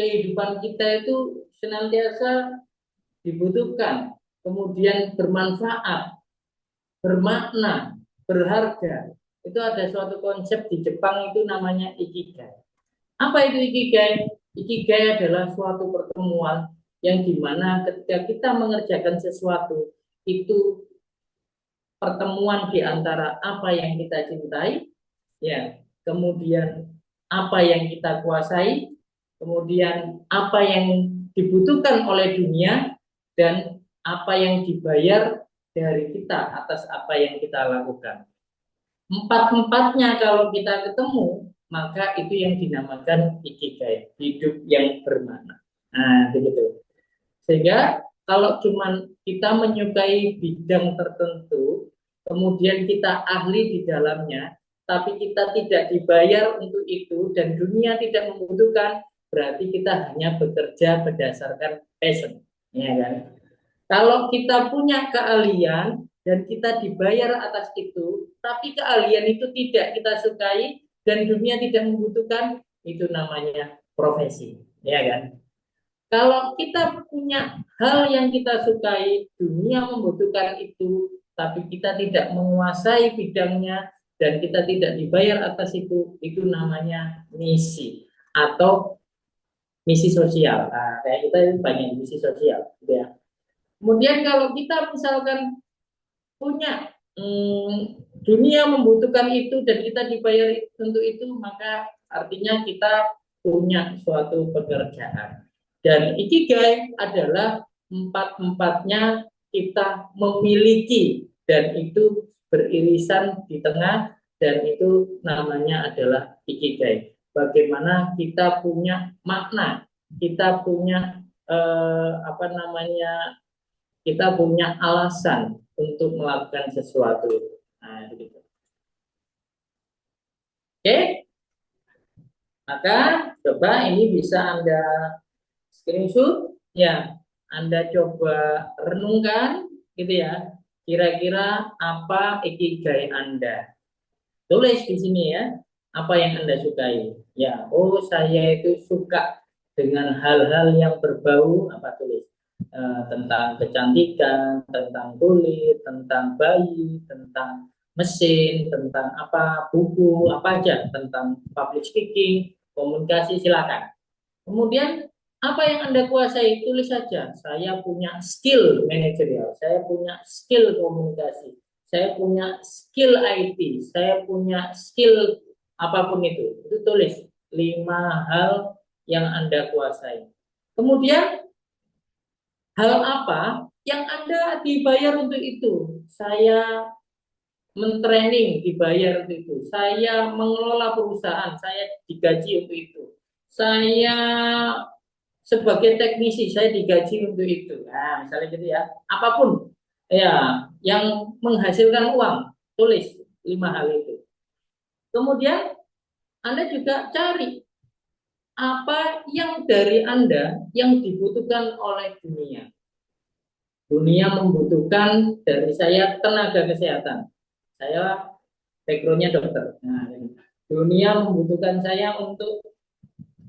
S2: kehidupan kita itu senantiasa dibutuhkan, kemudian bermanfaat, bermakna, berharga. Itu ada suatu konsep di Jepang itu namanya ikigai. Apa itu ikigai? Ikigai adalah suatu pertemuan yang dimana ketika kita mengerjakan sesuatu itu pertemuan di antara apa yang kita cintai, ya, kemudian apa yang kita kuasai, kemudian apa yang dibutuhkan oleh dunia, dan apa yang dibayar dari kita atas apa yang kita lakukan. Empat-empatnya kalau kita ketemu, maka itu yang dinamakan ikigai, hidup yang bermakna. Nah, begitu. Sehingga kalau cuman kita menyukai bidang tertentu, kemudian kita ahli di dalamnya, tapi kita tidak dibayar untuk itu dan dunia tidak membutuhkan, berarti kita hanya bekerja berdasarkan passion, ya kan? Kalau kita punya keahlian dan kita dibayar atas itu, tapi keahlian itu tidak kita sukai dan dunia tidak membutuhkan, itu namanya profesi, ya kan? Kalau kita punya hal yang kita sukai, dunia membutuhkan itu, tapi kita tidak menguasai bidangnya dan kita tidak dibayar atas itu namanya misi atau misi sosial. Nah, kayak kita itu banyak misi sosial, gitu ya. Kemudian kalau kita misalkan punya dunia membutuhkan itu dan kita dibayar untuk itu, maka artinya kita punya suatu pekerjaan. Dan ikigai adalah empat-empatnya kita memiliki dan itu beririsan di tengah dan itu namanya adalah ikigai. Bagaimana kita punya makna, kita punya kita punya alasan untuk melakukan sesuatu. Nah, begitu. Oke, maka coba ini bisa Anda screenshot, ya, Anda coba renungkan, gitu ya. Kira-kira apa ikigai Anda? Tulis di sini ya, apa yang Anda sukai. Ya, oh saya itu suka dengan hal-hal yang berbau, apa tulis? Tentang kecantikan, tentang kulit, tentang bayi, tentang mesin, tentang apa buku, apa aja, tentang public speaking, komunikasi, silakan. Kemudian apa yang Anda kuasai, tulis saja. Saya punya skill manajerial, saya punya skill komunikasi, saya punya skill IT, saya punya skill apapun itu tulis 5 hal yang Anda kuasai. Kemudian hal apa yang Anda dibayar untuk itu? Saya mentraining dibayar untuk itu. Saya mengelola perusahaan, saya digaji untuk itu. Saya sebagai teknisi, saya digaji untuk itu. Nah, misalnya gitu ya. Apapun ya yang menghasilkan uang, tulis 5 hal itu. Kemudian Anda juga cari apa yang dari Anda yang dibutuhkan oleh dunia. Dunia membutuhkan dari saya tenaga kesehatan. Saya background-nya dokter. Nah, dunia membutuhkan saya untuk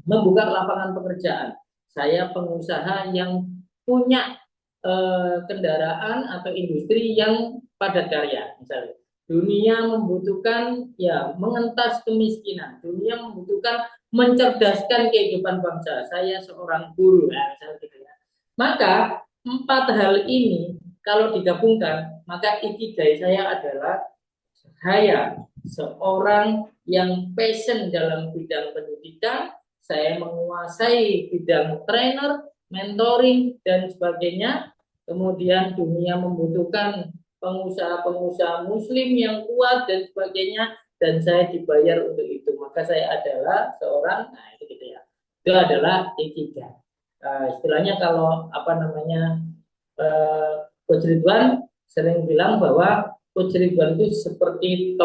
S2: membuka lapangan pekerjaan. Saya pengusaha yang punya kendaraan atau industri yang padat karya, misalnya. Dunia membutuhkan ya mengentas kemiskinan. Dunia membutuhkan mencerdaskan kehidupan bangsa. Saya seorang guru, ya, misalnya gitu ya. Maka 4 hal ini kalau digabungkan, maka ikigai saya adalah saya seorang yang passion dalam bidang pendidikan, saya menguasai bidang trainer, mentoring, dan sebagainya. Kemudian dunia membutuhkan pengusaha-pengusaha muslim yang kuat dan sebagainya, dan saya dibayar untuk itu. Maka saya adalah seorang, nah itu gitu ya. Itu adalah ikigai. Istilahnya kalau apa namanya, Coach Ridwan sering bilang bahwa Coach Ridwan itu seperti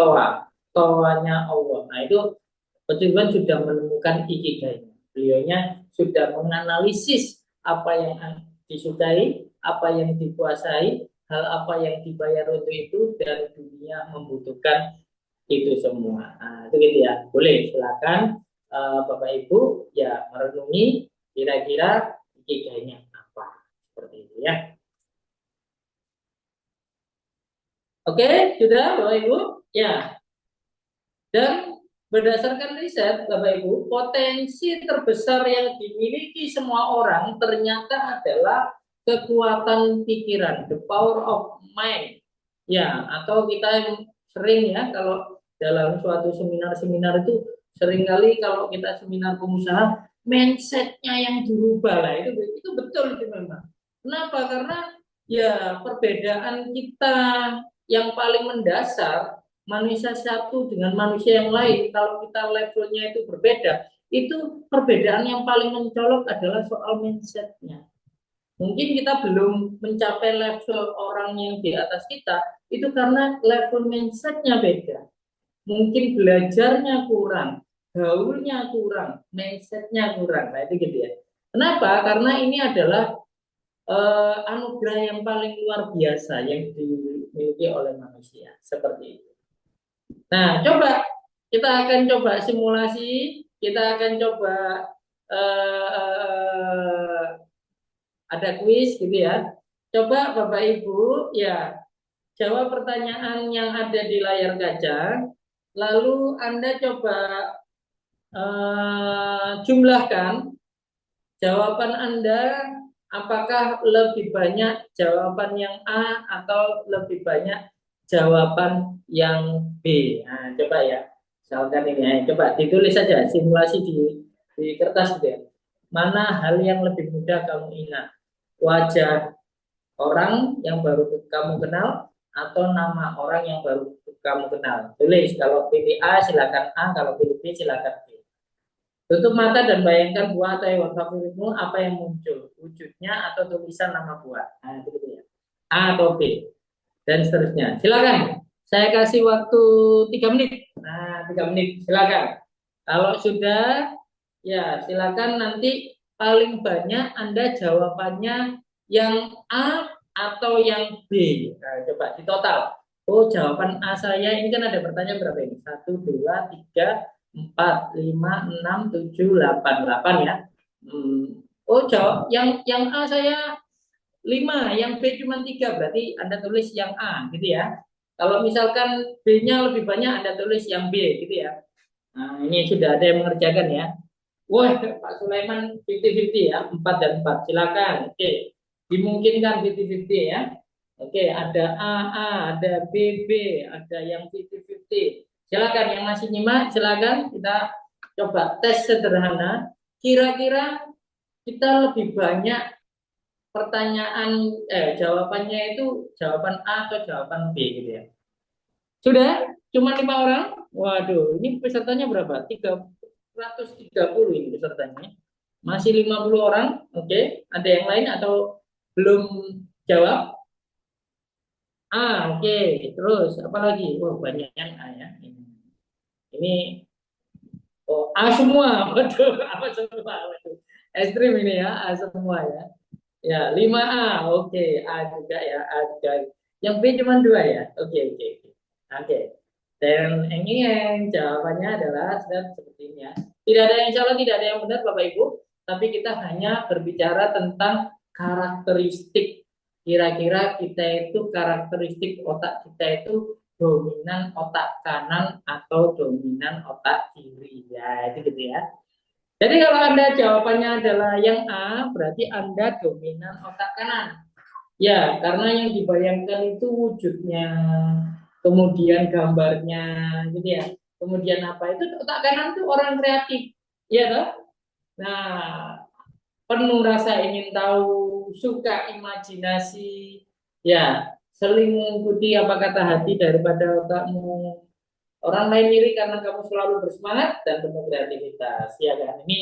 S2: toanya Allah. Nah itu Coach Ridwan sudah menemukan ikigainya. Beliaunya sudah menganalisis apa yang disukai, apa yang dikuasai, hal apa yang dibayar untuk itu, dan dunia membutuhkan itu semua. Nah, itu gitu ya. Boleh silakan Bapak Ibu ya merenungi kira-kira ikigainya apa, seperti itu ya. Oke, sudah Bapak Ibu? Ya. Dan berdasarkan riset Bapak Ibu, potensi terbesar yang dimiliki semua orang ternyata adalah kekuatan pikiran, the power of mind. Ya, atau kita sering ya kalau dalam suatu seminar-seminar itu seringkali kalau kita seminar pengusaha, mindsetnya yang dirubah lah, itu betul itu memang. Kenapa? Karena ya perbedaan kita yang paling mendasar manusia satu dengan manusia yang lain, kalau kita levelnya itu berbeda, itu perbedaan yang paling mencolok adalah soal mindsetnya. Mungkin kita belum mencapai level orang yang di atas kita, itu karena level mindsetnya beda. Mungkin belajarnya kurang, gaulnya kurang, mindsetnya kurang. Nah itu gitu ya. Kenapa? Karena ini adalah anugerah yang paling luar biasa yang dimiliki oleh manusia, seperti itu. Nah, coba kita akan coba simulasi, kita akan coba ada kuis gitu ya. Coba Bapak Ibu ya jawab pertanyaan yang ada di layar kaca, lalu Anda coba jumlahkan jawaban Anda. Apakah lebih banyak jawaban yang A atau lebih banyak jawaban yang B? Nah, coba ya. Misalkan ini, coba ditulis saja simulasi di kertas gitu ya. Mana hal yang lebih mudah kamu ingat? Wajah orang yang baru kamu kenal atau nama orang yang baru kamu kenal? Tulis, kalau pilih A silakan A, kalau pilih B silakan B. Tutup mata dan bayangkan buah atau hewan favoritmu, apa yang muncul, wujudnya atau tulisan nama buah. Nah, itu ya. A atau B dan seterusnya. Silakan. Saya kasih waktu 3 menit. Nah, 3 menit. Silakan. Kalau sudah, ya silakan nanti paling banyak Anda jawabannya yang A atau yang B. Nah, coba di total. Oh, jawaban A saya ini kan ada pertanyaan berapa ini? 1, 2, 3, 4, 5, 6, 7, 8, 8 ya. Oh, jawab yang A saya 5, yang B cuma 3, berarti Anda tulis yang A gitu ya. Kalau misalkan B-nya lebih banyak, Anda tulis yang B gitu ya. Nah, ini sudah ada yang mengerjakan ya. Wah, Pak Sulaiman 50-50 ya, 4 dan 4. Silakan. Oke. Dimungkinkan 50-50 ya. Oke, ada A, ada B, ada yang 50-50. Silakan yang masih nyimak, silakan kita coba tes sederhana. Kira-kira kita lebih banyak pertanyaan jawabannya itu jawaban A atau jawaban B gitu ya. Sudah? Cuma 5 orang? Waduh, ini pesertanya berapa? 330 ini pesertanya. Masih 50 orang. Oke, ada yang lain atau belum jawab? Oke. Terus apa lagi? Banyak yang A ya. Ini Oh, A semua, betul. Apa semua? Betul. Ekstrim ini ya, A semua ya. Ya, 5A, oke. A juga ya, A juga. Yang B cuma 2 ya? Oke, oke, oke. Oke. Dan ini yang jawabannya adalah seperti ini ya. Tidak ada yang salah, tidak ada yang benar Bapak Ibu. Tapi kita hanya berbicara tentang karakteristik. Kira-kira kita itu karakteristik otak kita itu dominan otak kanan atau dominan otak kiri ya, itu gitu ya. Jadi kalau Anda jawabannya adalah yang A, berarti Anda dominan otak kanan. Ya, karena yang dibayangkan itu wujudnya, kemudian gambarnya, gitu ya. Kemudian apa itu otak kanan itu orang kreatif, ya toh? Nah, penuh rasa ingin tahu, suka imajinasi, ya, seling mengikuti apa kata hati daripada otakmu. Orang lain iri karena kamu selalu bersemangat dan penuh kreativitas, ya kan? Ini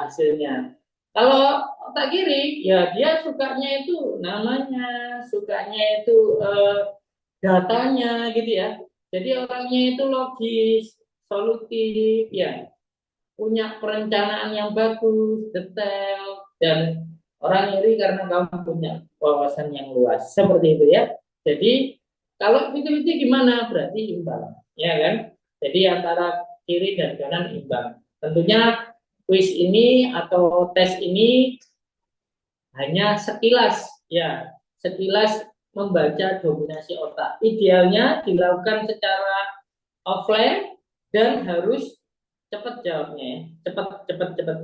S2: hasilnya. Kalau otak kiri, ya dia sukanya itu namanya, sukanya itu datanya, gitu ya. Jadi orangnya itu logis, solutif, ya, punya perencanaan yang bagus, detail, dan orang iri karena kamu punya wawasan yang luas, seperti itu ya. Jadi kalau itu gimana? Berarti imbang, ya kan? Jadi antara kiri dan kanan imbang. Tentunya kuis ini atau tes ini hanya sekilas, ya, sekilas membaca dominasi otak. Idealnya dilakukan secara offline dan harus cepat jawabnya, cepat.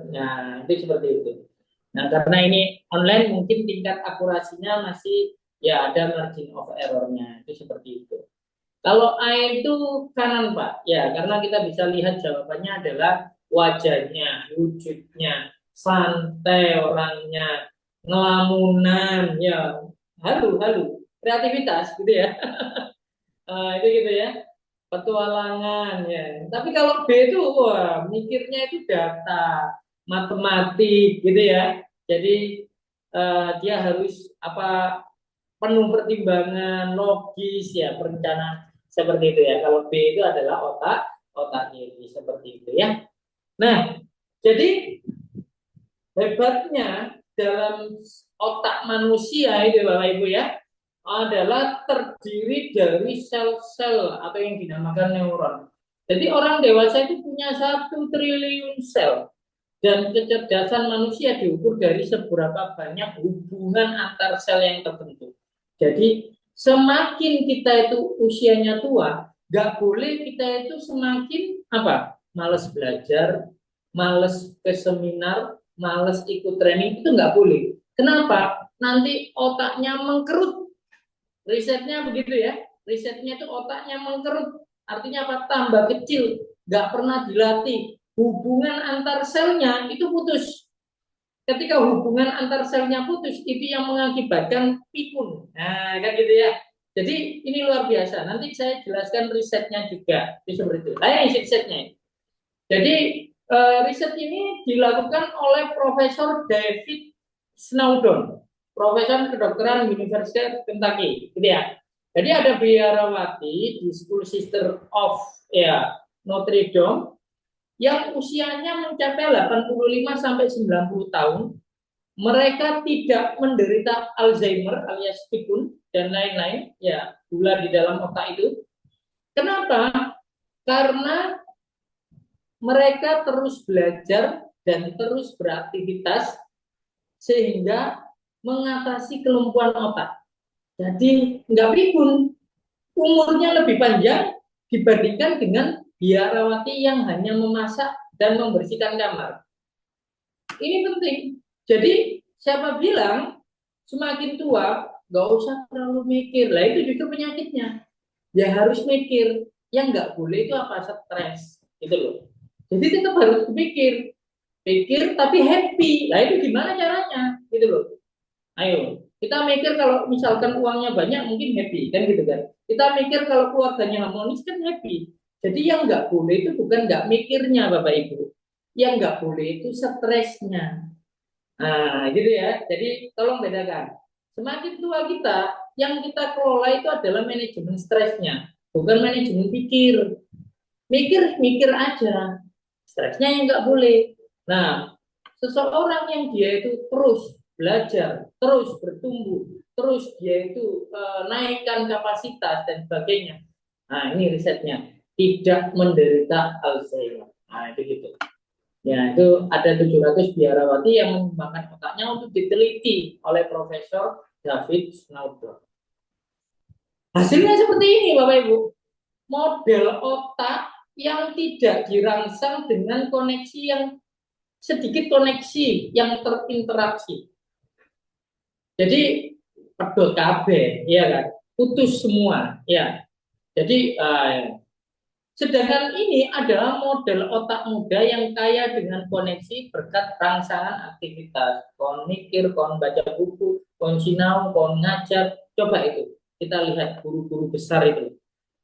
S2: Nah, itu seperti itu. Nah, karena ini online mungkin tingkat akurasinya masih ya ada margin of error-nya, itu seperti itu. Kalau A itu kanan Pak, ya karena kita bisa lihat jawabannya adalah wajahnya, wujudnya, santai orangnya, ngelamunan, ya halu, kreativitas gitu ya. Itu gitu ya, petualangan ya. Tapi kalau B itu wah mikirnya itu data, matematik gitu ya. Jadi dia harus apa penuh pertimbangan, logis ya, perencanaan seperti itu ya. Kalau B itu adalah otak kiri seperti itu ya. Nah, jadi hebatnya dalam otak manusia itu Bapak Ibu ya adalah terdiri dari sel-sel atau yang dinamakan neuron. Jadi orang dewasa itu punya 1 triliun sel dan kecerdasan manusia diukur dari seberapa banyak hubungan antar sel yang terbentuk. Jadi semakin kita itu usianya tua, nggak boleh kita itu semakin apa? Males belajar, males ke seminar, males ikut training, itu nggak boleh. Kenapa? Nanti otaknya mengkerut. Risetnya begitu ya. Risetnya itu otaknya mengkerut. Artinya apa? Tambah kecil, nggak pernah dilatih. Hubungan antar selnya itu putus. Ketika hubungan antar selnya putus, itu yang mengakibatkan pikun. Nah, kan gitu ya. Jadi ini luar biasa. Nanti saya jelaskan risetnya juga. Itu seperti itu. Nah, isi risetnya. Jadi riset ini dilakukan oleh Profesor David Snowdon, Profesor Kedokteran Universitas Kentucky, gitu ya. Jadi ada biarawati di School Sister of ya Notre Dame yang usianya mencapai 85 sampai 90 tahun. Mereka tidak menderita Alzheimer alias pikun dan lain-lain, ya, gula di dalam otak itu. Kenapa? Karena mereka terus belajar dan terus beraktivitas sehingga mengatasi kelumpuhan otak. Jadi nggak pikun, umurnya lebih panjang dibandingkan dengan biarawati yang hanya memasak dan membersihkan kamar. Ini penting. Jadi siapa bilang semakin tua nggak usah terlalu mikir. Lah itu juga penyakitnya. Ya harus mikir. Yang nggak boleh itu apa? Stres. Gitu loh. Jadi tetap harus pikir tapi happy. Lah itu gimana caranya? Gitu loh. Ayo, kita mikir kalau misalkan uangnya banyak mungkin happy kan gitu kan. Kita mikir kalau keluarganya harmonis kan happy. Jadi yang nggak boleh itu bukan nggak mikirnya Bapak Ibu. Yang nggak boleh itu stresnya. Nah, gitu ya. Jadi tolong bedakan. Semakin tua kita, yang kita kelola itu adalah manajemen stresnya, bukan manajemen pikir. Mikir aja. stresnya yang nggak boleh. Nah, seseorang yang dia itu terus belajar, terus bertumbuh, terus dia itu naikkan kapasitas dan sebagainya. Nah, ini risetnya, tidak menderita Alzheimer. Nah, itu gitu. Ya, itu ada 700 biarawati yang mengembangkan otaknya untuk diteliti oleh Profesor David Snowdon. Hasilnya seperti ini, Bapak Ibu. Model otak yang tidak dirangsang dengan koneksi yang sedikit koneksi yang terinteraksi. Jadi pedot kabeh, ya kan? Putus semua, ya. Jadi sedangkan ini adalah model otak muda yang kaya dengan koneksi berkat rangsangan aktivitas. Kon mikir, kon baca buku, kon sinau, kon ngajar. Coba itu, kita lihat guru-guru besar itu.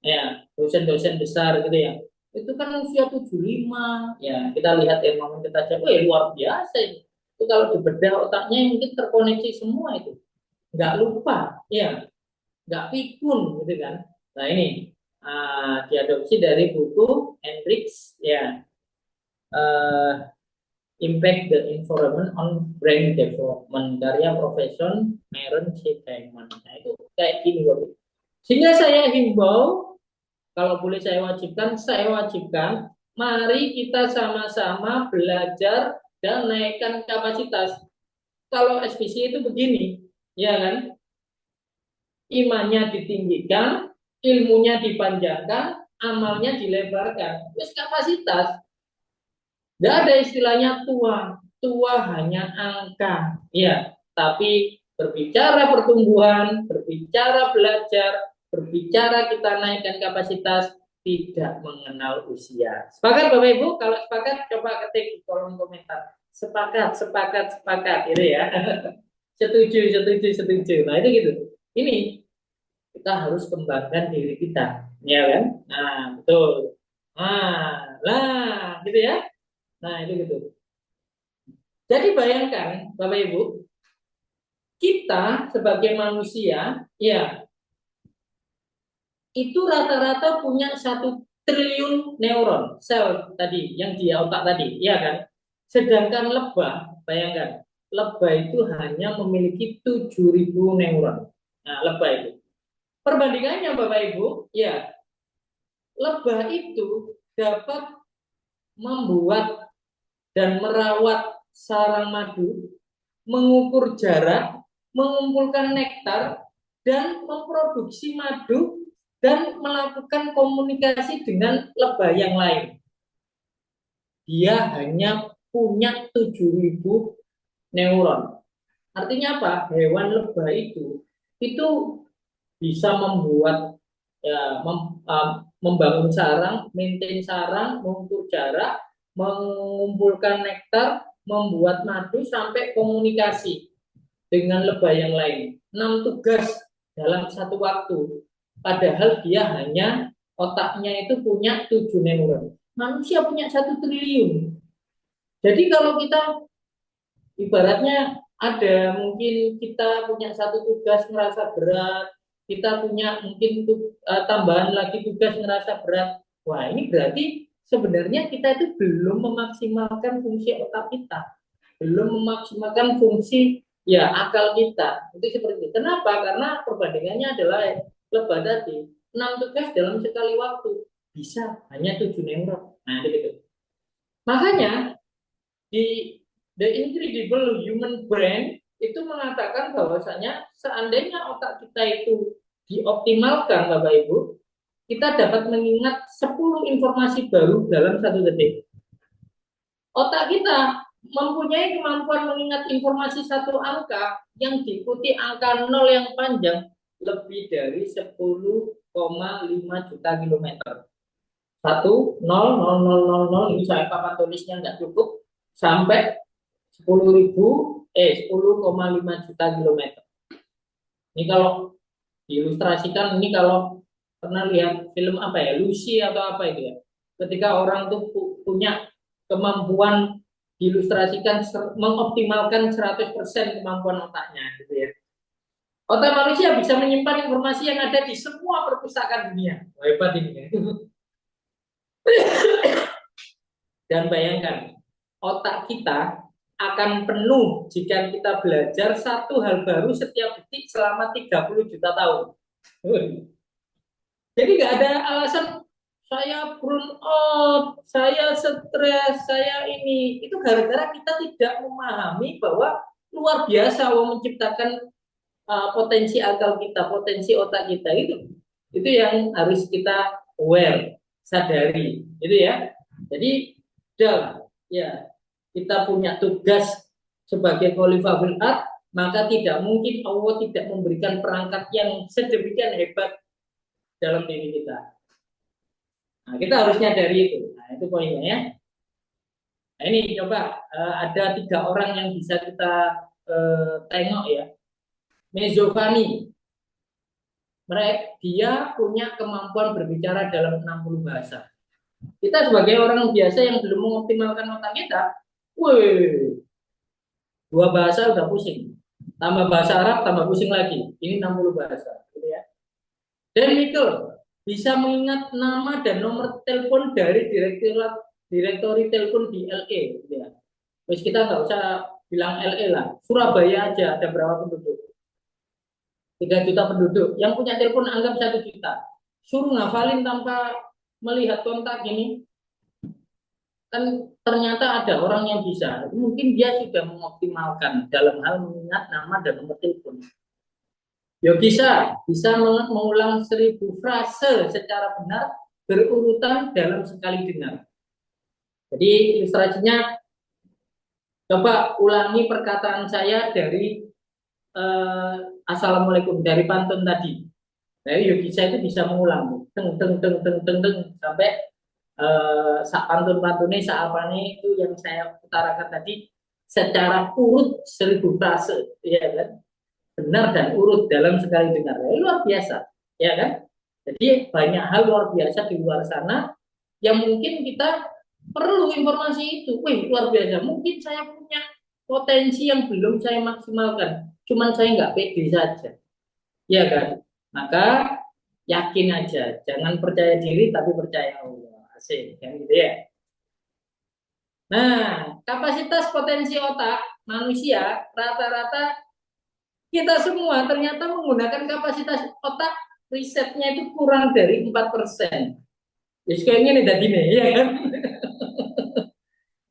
S2: Ya, dosen-dosen besar gitu ya. Itu kan usia 75. Ya, kita lihat ilmu kita aja, luar biasa itu. Itu kalau dibedah otaknya mungkin terkoneksi semua itu. Nggak lupa, ya. Nggak pikun gitu kan. Nah, ini diadopsi dari buku Hendricks ya, Impact the Environment on Brain Development, karya Profesor Maren C. Diamond. Nah, itu kayak gini Bapak. Sehingga saya himbau, kalau boleh saya wajibkan, mari kita sama-sama belajar dan naikkan kapasitas. Kalau SPC itu begini, ya kan? Imannya ditinggikan, ilmunya dipanjangkan, amalnya dilebarkan. Terus kapasitas. Tidak ada istilahnya tua. Tua hanya angka. Ya, tapi berbicara pertumbuhan, berbicara belajar, berbicara kita naikkan kapasitas, tidak mengenal usia. Sepakat Bapak Ibu? Kalau sepakat, coba ketik di kolom komentar. Sepakat, sepakat, sepakat. Gitu ya. Setuju, setuju, setuju. Nah, itu gitu. Ini kita harus kembangkan diri kita, ya kan? Nah, betul. Nah, gitu ya. Nah, itu gitu. Jadi bayangkan, Bapak Ibu, kita sebagai manusia, ya, itu rata-rata punya 1 triliun neuron, sel tadi, yang di otak tadi, ya kan? Sedangkan lebah, bayangkan, lebah itu hanya memiliki 7.000 neuron. Nah, lebah itu. Perbandingannya Bapak Ibu, ya, lebah itu dapat membuat dan merawat sarang madu, mengukur jarak, mengumpulkan nektar, dan memproduksi madu, dan melakukan komunikasi dengan lebah yang lain. Dia hanya punya 7.000 neuron. Artinya apa? Hewan lebah itu bisa membuat ya, membangun sarang, maintain sarang, mengukur jarak, mengumpulkan nektar, membuat madu, sampai komunikasi dengan lebah yang lain. 6 tugas dalam satu waktu. Padahal dia hanya otaknya itu punya 7 neuron. Manusia punya 1 triliun. Jadi kalau kita ibaratnya ada mungkin kita punya 1 tugas merasa berat, kita punya mungkin tambahan lagi tugas ngerasa berat. Wah, ini berarti sebenarnya kita itu belum memaksimalkan fungsi otak kita, belum memaksimalkan fungsi ya akal kita. Itu seperti itu. Kenapa? Karena perbandingannya adalah lebah tadi 6 tugas dalam sekali waktu, bisa hanya 7 neuron. Nah, gitu. Makanya di The Incredible Human Brain itu mengatakan bahwasanya seandainya otak kita itu dioptimalkan, Bapak Ibu, kita dapat mengingat 10 informasi baru dalam 1 detik. Otak kita mempunyai kemampuan mengingat informasi 1 angka yang diikuti angka 0 yang panjang lebih dari 10,5 juta kilometer. 1, 0, 0, 0, 0, 0, ini saya papan tulisnya nggak cukup, sampai 10,5 juta kilometer. Ini kalau diilustrasikan, ini kalau pernah lihat film apa ya, Lucy atau apa itu ya, ketika orang tuh punya kemampuan diilustrasikan mengoptimalkan 100% kemampuan otaknya gitu ya. Otak manusia bisa menyimpan informasi yang ada di semua perpustakaan dunia. Wah, hebat ini ya. Dan bayangkan, otak kita akan penuh jika kita belajar satu hal baru setiap detik selama 30 juta tahun. Jadi nggak ada alasan saya burn out, saya stres, saya ini. Itu gara-gara kita tidak memahami bahwa luar biasa Allah menciptakan potensi akal kita, potensi otak kita itu yang harus kita aware, sadari, itu ya. Jadi udah ya, kita punya tugas sebagai khalifah fil ard, maka tidak mungkin Allah tidak memberikan perangkat yang sedemikian hebat dalam diri kita. Nah, kita harus nyadari itu. Nah, itu poinnya ya. Nah, ini coba ada 3 orang yang bisa kita tengok ya. Mezofani, dia punya kemampuan berbicara dalam 60 bahasa. Kita sebagai orang biasa yang belum mengoptimalkan otak kita, 2 bahasa udah pusing. Tambah bahasa Arab, tambah pusing lagi. Ini 60 bahasa. Gitu ya. Dan Michael bisa mengingat nama dan nomor telepon dari direktori telepon di LA. Gitu ya. Terus kita nggak usah bilang LA lah. Surabaya aja ada berapa penduduk? 3 juta penduduk. Yang punya telepon anggap 1 juta. Suruh ngafalin tanpa melihat kontak ini. Kan ternyata ada orang yang bisa. Mungkin dia sudah mengoptimalkan dalam hal mengingat nama dan nomor telepon. Yogisa bisa mengulang 1000 frase secara benar berurutan dalam sekali dengar. Jadi ilustrasinya, coba ulangi perkataan saya dari Assalamualaikum, dari pantun tadi. Dari Yogisa itu bisa mengulang sampai sak pantun-pantunnya, sak apanya itu yang saya utarakan tadi secara urut 1000 frase, ya kan? Benar dan urut dalam sekali dengar. Ya, luar biasa, ya kan? Jadi banyak hal luar biasa di luar sana yang mungkin kita perlu informasi itu. Wih, luar biasa. Mungkin saya punya potensi yang belum saya maksimalkan, cuman saya nggak pede saja, ya kan? Maka yakin aja, jangan percaya diri tapi percaya Allah. Asik, kan gitu ya. Nah, kapasitas potensi otak manusia rata-rata kita semua ternyata menggunakan kapasitas otak risetnya itu kurang dari 4%. Jadi kayaknya nih tadi nih, ya kan?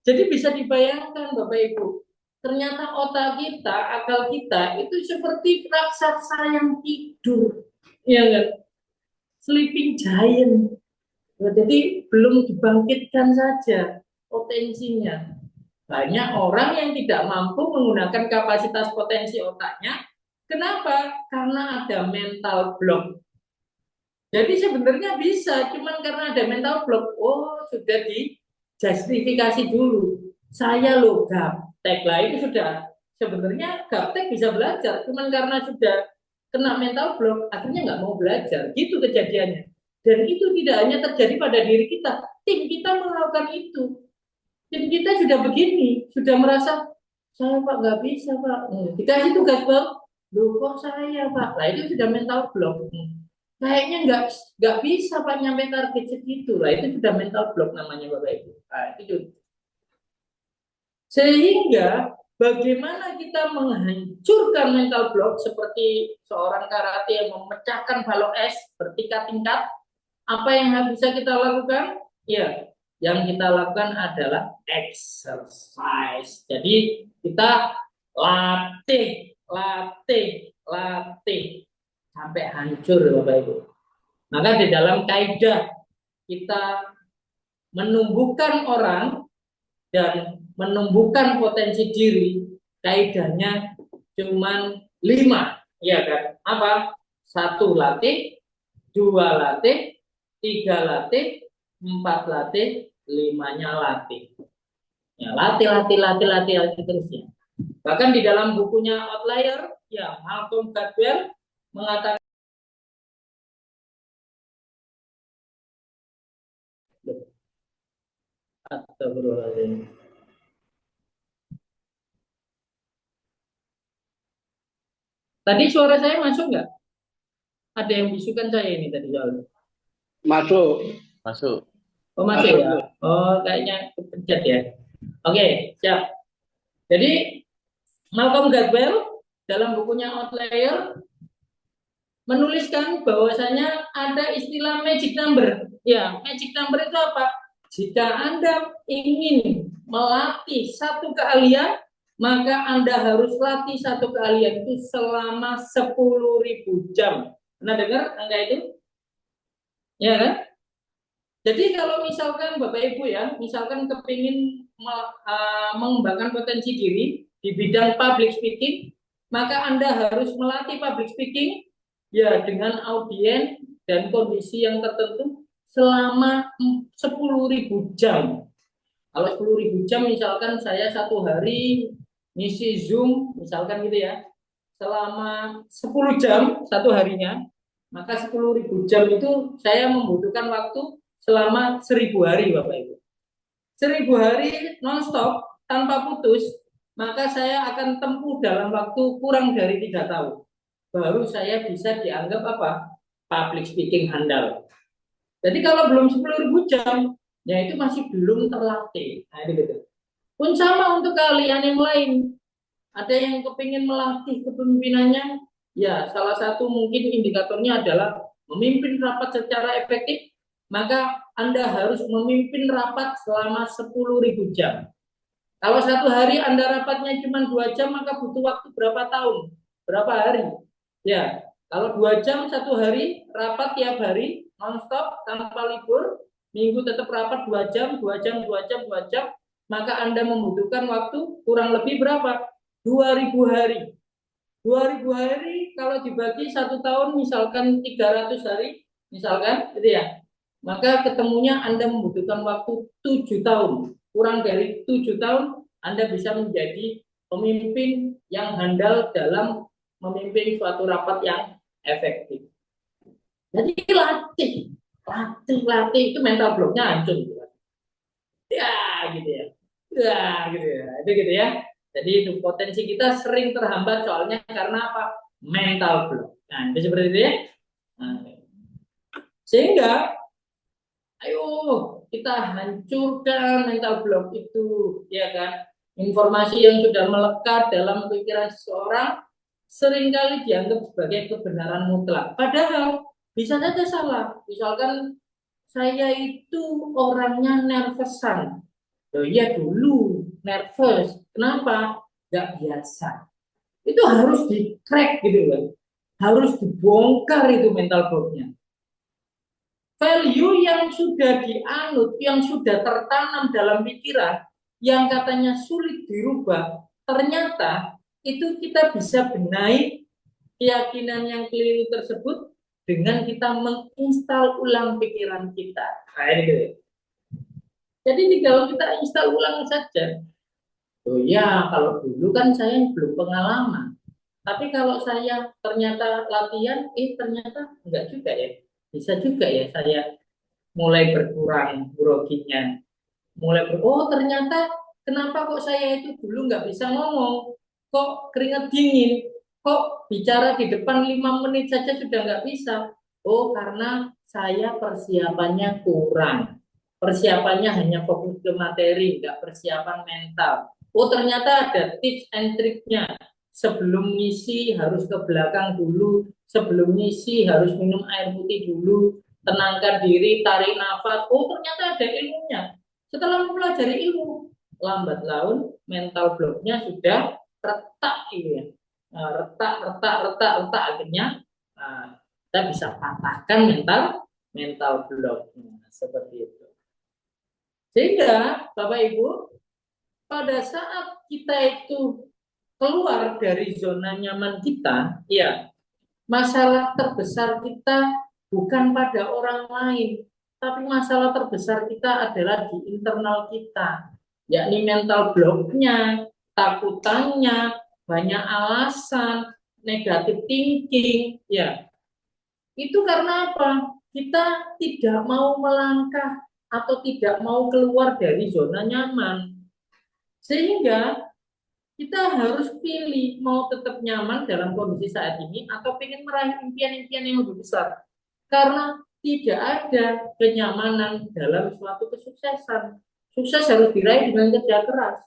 S2: Jadi bisa dibayangkan Bapak Ibu, ternyata otak kita, akal kita itu seperti raksasa yang tidur, ya kan? Sleeping giant. Nah, jadi belum dibangkitkan saja potensinya. Banyak orang yang tidak mampu menggunakan kapasitas potensi otaknya. Kenapa? Karena ada mental block. Jadi sebenarnya bisa, cuman karena ada mental block, oh sudah dijustifikasi dulu. Saya loh gaptek lah, itu sudah sebenarnya gaptek bisa belajar, cuman karena sudah kena mental block, akhirnya nggak mau belajar. Gitu kejadiannya. Dan itu tidak hanya terjadi pada diri kita, tim kita melakukan itu. Tim kita sudah begini, sudah merasa saya Pak nggak bisa Pak. Dikasih tugas Pak, loh kok saya Pak. Nah itu sudah mental block. Kayaknya nggak bisa Pak nyampe target segitu lah, itu sudah mental block namanya Bapak Ibu. Nah, itu. Sehingga bagaimana kita menghancurkan mental block seperti seorang karate yang memecahkan balok es bertingkat-tingkat, apa yang bisa kita lakukan? Ya, yang kita lakukan adalah exercise. Jadi kita latih sampai hancur Bapak Ibu. Maka di dalam kaidah kita menumbuhkan orang dan menumbuhkan potensi diri, kaidahnya cuman 5, ya kan? Apa? 1 latih, 2 latih, 3 latih, 4 latih, 5-nya latih. Ya, latih terusnya. Bahkan di dalam bukunya Outlier, ya Malcolm Gladwell mengatakan tadi suara saya masuk nggak? Ada yang bisukan saya ini tadi soalnya.
S6: Masuk.
S1: Masuk.
S2: Oh masuk ya. Oh, kayaknya kepencet ya. Oke, siap. Jadi Malcolm Gladwell dalam bukunya Outlier menuliskan bahwasanya ada istilah magic number. Ya, magic number itu apa? Jika Anda ingin melatih satu keahlian, maka Anda harus latih satu keahlian itu selama 10.000 jam. Pernah dengar angka itu? Ya kan? Jadi kalau misalkan Bapak Ibu ya, misalkan kepingin mengembangkan potensi diri di bidang public speaking, maka Anda harus melatih public speaking ya dengan audiens dan kondisi yang tertentu selama 10.000 jam. Kalau 10.000 jam misalkan saya satu hari ngisi Zoom misalkan gitu ya, selama 10 jam satu harinya, maka 10.000 jam itu saya membutuhkan waktu selama 1.000 hari Bapak Ibu. 1.000 hari non-stop tanpa putus, maka saya akan tempuh dalam waktu kurang dari 3 tahun. Baru saya bisa dianggap apa? Public speaking handal. Jadi kalau belum 10.000 jam, ya itu masih belum terlatih. Nah, gitu. Pun sama untuk keahlian yang lain. Ada yang kepingin melatih kepemimpinannya, ya salah satu mungkin indikatornya adalah memimpin rapat secara efektif, maka Anda harus memimpin rapat selama 10.000 jam. Kalau satu hari Anda rapatnya cuma 2 jam, maka butuh waktu berapa tahun? Berapa hari? Ya, kalau 2 jam satu hari, rapat tiap hari, non-stop, tanpa libur, minggu tetap rapat 2 jam, 2 jam, 2 jam, 2 jam, maka Anda membutuhkan waktu kurang lebih berapa? 2.000 hari. 2.000 hari kalau dibagi 1 tahun, misalkan 300 hari, misalkan, gitu ya. Maka ketemunya Anda membutuhkan waktu 7 tahun. Kurang dari 7 tahun, Anda bisa menjadi pemimpin yang handal dalam memimpin suatu rapat yang efektif. Jadi latih itu mental blocknya hancur. Ya, gitu ya. Ya, gitu ya. Itu gitu ya. Jadi itu potensi kita sering terhambat soalnya karena apa? Mental block. Nah, itu seperti itu ya. Nah, sehingga ayo kita hancurkan mental block itu, ya kan? Informasi yang sudah melekat dalam pikiran seseorang seringkali dianggap sebagai kebenaran mutlak. Padahal bisa saja salah. Misalkan saya itu orangnya nervousan. Oh iya dulu nervous. Kenapa? Gak biasa. Itu harus di-crack gitu kan. Harus dibongkar itu mental blocknya. Value yang sudah dianut, yang sudah tertanam dalam pikiran, yang katanya sulit dirubah, ternyata itu kita bisa benahi keyakinan yang keliru tersebut dengan kita menginstal ulang pikiran kita. Nah, ini gitu. Jadi kalau kita install ulang saja, oh ya kalau dulu kan saya belum pengalaman. Tapi kalau saya ternyata latihan, ternyata enggak juga ya. Bisa juga ya saya mulai berkurang groginya. Oh ternyata kenapa kok saya itu dulu nggak bisa ngomong, kok keringat dingin, kok bicara di depan 5 menit saja sudah nggak bisa. Oh karena saya persiapannya kurang. Persiapannya hanya fokus ke materi, nggak persiapan mental. Oh ternyata ada tips and triknya. Sebelum ngisi harus ke belakang dulu, sebelum ngisi harus minum air putih dulu, tenangkan diri, tarik nafas. Oh ternyata ada ilmunya. Setelah mempelajari ilmu, lambat laun mental blocknya sudah retak gitu ya. Retak akhirnya kita bisa patahkan mental blocknya seperti itu. Sehingga Bapak Ibu, pada saat kita itu keluar dari zona nyaman kita, ya masalah terbesar kita bukan pada orang lain, tapi masalah terbesar kita adalah di internal kita, yakni mental blocknya, takutannya, banyak alasan, negatif thinking, ya. Itu karena apa? Kita tidak mau melangkah atau tidak mau keluar dari zona nyaman. Sehingga kita harus pilih mau tetap nyaman dalam kondisi saat ini atau ingin meraih impian-impian yang lebih besar. Karena tidak ada kenyamanan dalam suatu kesuksesan. Sukses harus diraih dengan kerja keras.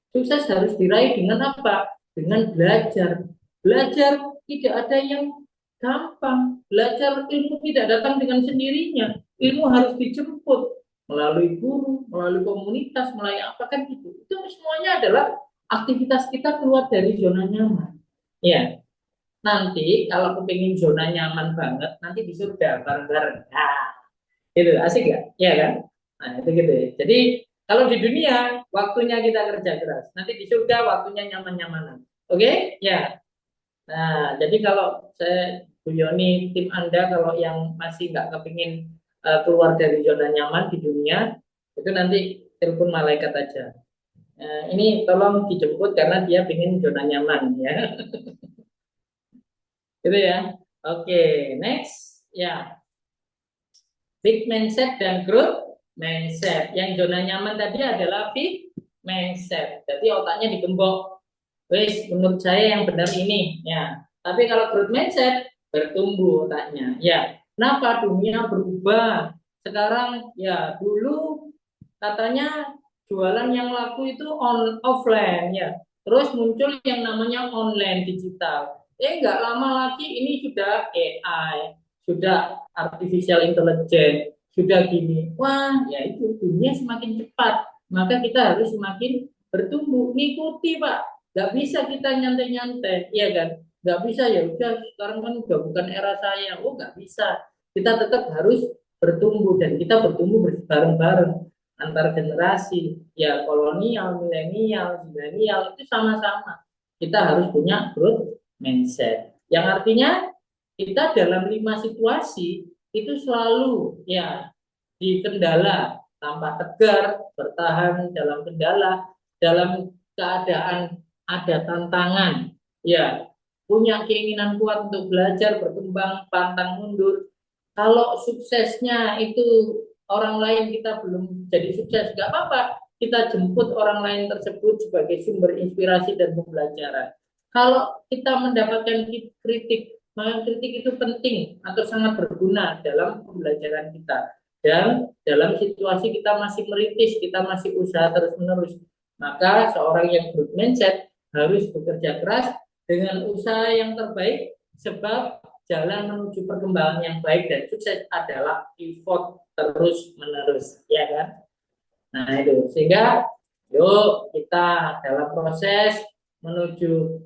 S2: Sukses harus diraih dengan apa? Dengan belajar. Belajar tidak ada yang gampang. Belajar ilmu tidak datang dengan sendirinya. Ilmu harus dijemput melalui guru, melalui komunitas, melalui apa kan gitu. Itu semuanya adalah aktivitas kita keluar dari zona nyaman. Ya, nanti kalau kepingin zona nyaman banget, nanti di surga bareng-bareng. Nah, itu asik ya? Iya kan? Nah, itu gitu ya. Jadi kalau di dunia waktunya kita kerja keras, nanti di surga waktunya nyaman-nyamanan. Oke? Ya. Nah, jadi kalau saya Bu Yoni, tim Anda kalau yang masih nggak kepingin keluar dari zona nyaman di dunia, itu nanti telepon malaikat aja. Ini tolong dijemput karena dia pengen zona nyaman ya. Gitu ya. Oke, next. Ya. Big mindset dan growth mindset. Yang zona nyaman tadi adalah big mindset. Jadi otaknya digembok. Wes, menurut saya yang benar ini. Ya. Tapi kalau growth mindset bertumbuh otaknya. Ya. Kenapa dunia berubah? Sekarang ya dulu katanya jualan yang laku itu offline ya. Terus muncul yang namanya online digital. Nggak lama lagi ini sudah AI, sudah artificial intelligence, sudah gini. Wah, ya itu dunia semakin cepat, maka kita harus semakin bertumbuh, ngikuti Pak. Nggak bisa kita nyantai-nyantai, iya kan? Nggak bisa ya udah sekarang kan udah bukan era saya. Oh nggak bisa, kita tetap harus bertumbuh dan kita bertumbuh bareng-bareng antar generasi, ya kolonial, milenial itu sama-sama. Kita harus punya growth mindset. Yang artinya kita dalam 5 situasi itu selalu ya dikendala tanpa tegar, bertahan dalam kendala, dalam keadaan ada tantangan, ya punya keinginan kuat untuk belajar, berkembang, pantang mundur. Kalau suksesnya itu orang lain kita belum jadi sukses, nggak apa-apa. Kita jemput orang lain tersebut sebagai sumber inspirasi dan pembelajaran. Kalau kita mendapatkan kritik, maka kritik itu penting atau sangat berguna dalam pembelajaran kita. Dan dalam situasi kita masih merintis, kita masih usaha terus-menerus, maka seorang yang growth mindset harus bekerja keras dengan usaha yang terbaik, sebab jalan menuju perkembangan yang baik dan sukses adalah effort terus-menerus, ya kan? Nah itu, sehingga yuk kita dalam proses menuju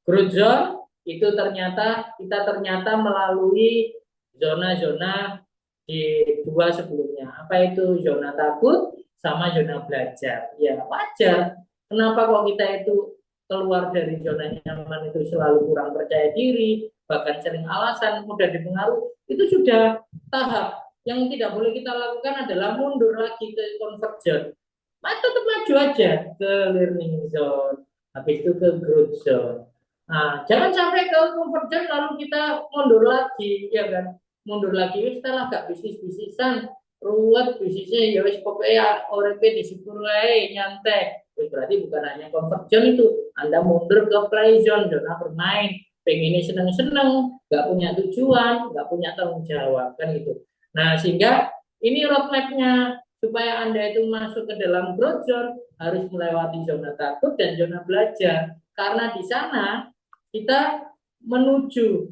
S2: growth zone itu ternyata melalui zona-zona di 2 sebelumnya. Apa itu? Zona takut sama zona belajar. Ya wajar. Kenapa kok kita itu keluar dari zona nyaman itu selalu kurang percaya diri, bahkan sering alasan, mudah dipengaruhi? Itu sudah tahap. Yang tidak boleh kita lakukan adalah mundur lagi ke comfort zone. Tetap maju aja ke learning zone, habis itu ke growth zone. Nah, jangan sampai ke comfort zone lalu kita mundur lagi, ya kan? Mundur lagi, setelah gak bisnis-bisnisan, ruwet bisnisnya, ya wis pokoknya ORP disipur wae nyantai. Berarti bukan hanya comfort zone itu, Anda mundur ke play zone, zona bermain, pengennya seneng-seneng, gak punya tujuan, gak punya tanggung jawab, kan gitu. Nah, sehingga ini roadmap-nya supaya Anda itu masuk ke dalam growth zone harus melewati zona takut dan zona belajar. Karena di sana kita menuju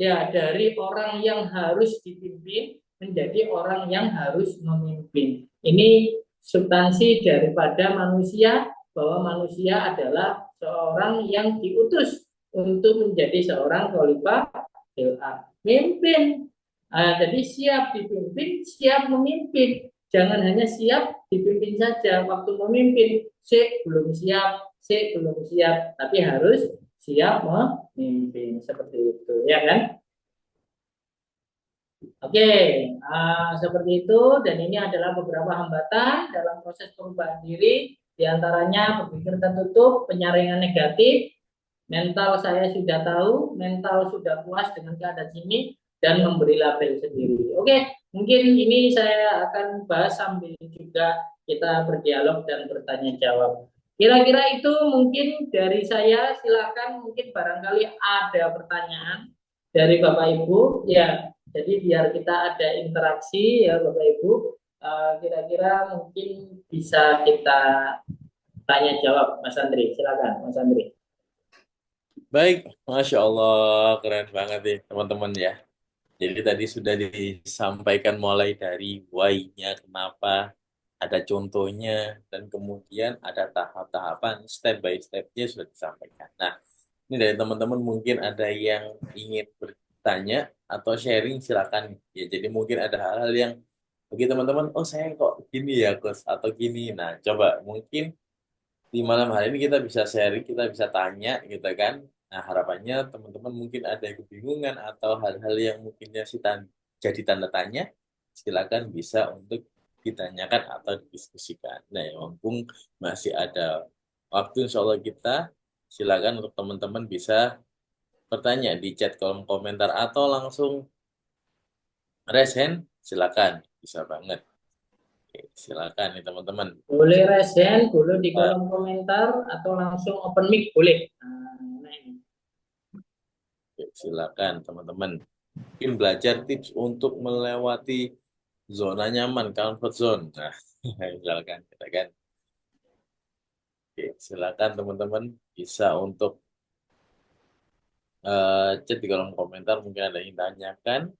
S2: ya dari orang yang harus dipimpin menjadi orang yang harus memimpin. Ini substansi daripada manusia, bahwa manusia adalah seorang yang diutus untuk menjadi seorang khalifah fil ardh, mimpin. Jadi siap dipimpin, siap memimpin. Jangan hanya siap dipimpin saja. Waktu memimpin, belum siap, tapi harus siap memimpin. Seperti itu, ya kan? Oke, seperti itu. Dan ini adalah beberapa hambatan dalam proses perubahan diri. Di antaranya berpikir tertutup, penyaringan negatif, mental saya sudah tahu, mental sudah puas dengan keadaan ini, dan memberi label sendiri. Oke, mungkin ini saya akan bahas sambil juga kita berdialog dan bertanya jawab. Kira-kira itu mungkin dari saya. Silakan, mungkin barangkali ada pertanyaan dari Bapak Ibu. Ya, Jadi biar kita ada interaksi ya Bapak Ibu, kira-kira mungkin bisa kita tanya jawab Mas Andri. Silakan Mas Andri.
S1: Baik, Masya Allah, keren banget nih teman-teman ya. Jadi tadi sudah disampaikan mulai dari why-nya, kenapa, ada contohnya, dan kemudian ada tahap-tahapan, step by step-nya sudah disampaikan. Nah, ini dari teman-teman mungkin ada yang ingin bertanya atau sharing, silakan. Ya, jadi mungkin ada hal-hal yang bagi teman-teman, oh saya kok gini ya, Coach, atau gini. Nah, coba mungkin di malam hari ini kita bisa sharing, kita bisa tanya gitu kan. Nah, harapannya teman-teman mungkin ada yang kebingungan atau hal-hal yang mungkinnya jadi tanda tanya, silakan bisa untuk ditanyakan atau didiskusikan. Nah, ya, mumpung masih ada waktu, insya Allah kita silakan untuk teman-teman bisa bertanya di chat kolom komentar atau langsung raise hand, silakan, bisa banget. Oke, silakan nih teman-teman.
S2: Boleh raise hand, boleh di kolom komentar atau langsung open mic boleh. Nah, ini.
S1: Oke, silakan teman-teman. Mungkin belajar tips untuk melewati zona nyaman, comfort zone. Nah, silakan, silakan. Oke, silakan teman-teman bisa untuk chat di kolom komentar. Mungkin ada yang ditanyakan.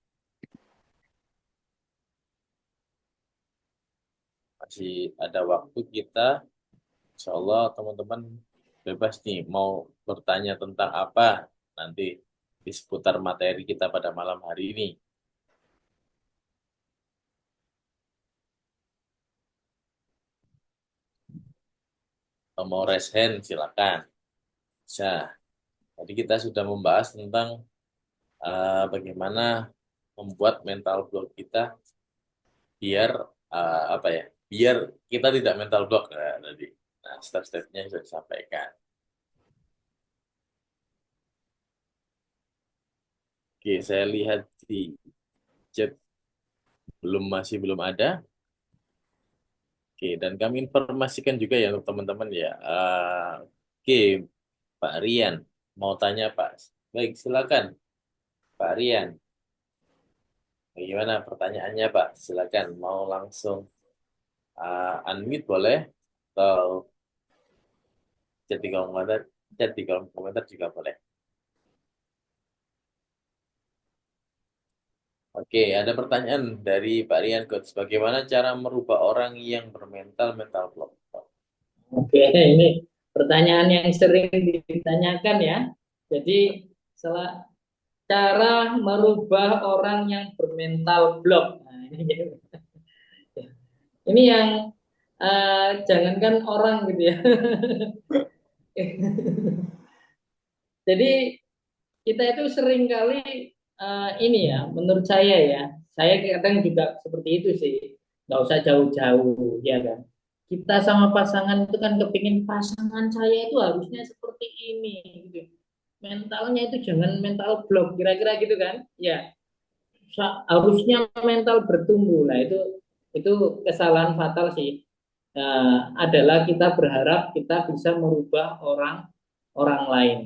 S1: Masih ada waktu kita. Insya Allah teman-teman bebas nih mau bertanya tentang apa nanti di seputar materi kita pada malam hari ini. Kalau mau raise hand silakan. Bisa. Tadi kita sudah membahas tentang bagaimana membuat mental block kita biar apa ya? Biar kita tidak mental block tadi. Nah, step-stepnya sudah disampaikan. Oke, saya lihat di chat masih belum ada. Oke, dan kami informasikan juga ya untuk teman-teman ya. Oke, Pak Rian mau tanya Pak. Baik, silakan Pak Rian. Bagaimana pertanyaannya Pak? Silakan mau langsung unmute boleh atau chat di kolom komentar juga boleh. Oke, ada pertanyaan dari Pak Rian Coach. Bagaimana cara merubah orang yang mental block?
S2: Oke, ini pertanyaan yang sering ditanyakan ya. Jadi cara merubah orang yang bermental block. Nah, ini yang jangankan orang gitu ya. Jadi kita itu sering kali ini ya, menurut saya kadang juga seperti itu sih, nggak usah jauh-jauh ya kan. Kita sama pasangan itu kan kepingin pasangan saya itu harusnya seperti ini, gitu. Mentalnya itu jangan mental block, kira-kira gitu kan? Ya, harusnya mental bertumbuh lah itu kesalahan fatal sih. Adalah kita berharap kita bisa merubah orang lain.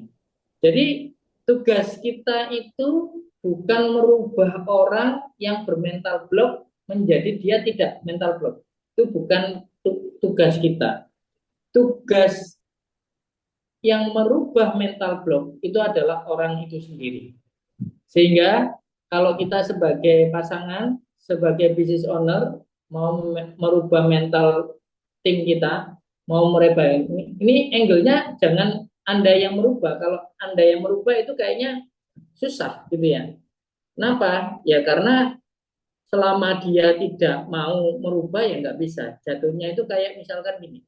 S2: Jadi tugas kita itu bukan merubah orang yang bermental block menjadi dia tidak mental block. Itu bukan tugas kita. Tugas yang merubah mental block itu adalah orang itu sendiri. Sehingga kalau kita sebagai pasangan, sebagai business owner mau merubah mental tim kita, mau merubah ini angle-nya jangan Anda yang merubah. Kalau Anda yang merubah itu kayaknya susah gitu ya. Kenapa? Ya karena selama dia tidak mau merubah ya nggak bisa. Jatuhnya itu kayak misalkan gini.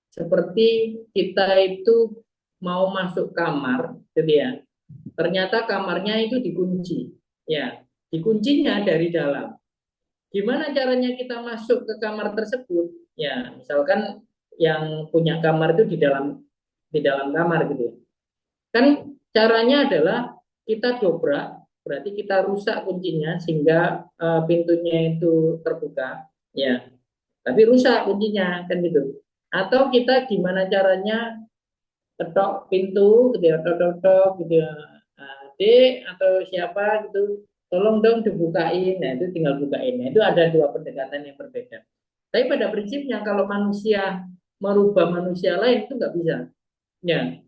S2: Seperti kita itu mau masuk kamar gitu ya. Ternyata kamarnya itu dikunci. Ya, dikuncinya dari dalam. Gimana caranya kita masuk ke kamar tersebut? Ya, misalkan yang punya kamar itu di dalam kamar gitu ya. Kan caranya adalah kita dobrak, berarti kita rusak kuncinya sehingga pintunya itu terbuka, ya. Tapi rusak kuncinya kan gitu. Atau kita gimana caranya ketok pintu gitu ya, ketok gitu ya, adik atau siapa gitu, tolong dong dibukain. Nah, itu tinggal bukain. Nah, itu ada dua pendekatan yang berbeda. Tapi pada prinsipnya kalau manusia merubah manusia lain itu nggak bisa. Ya,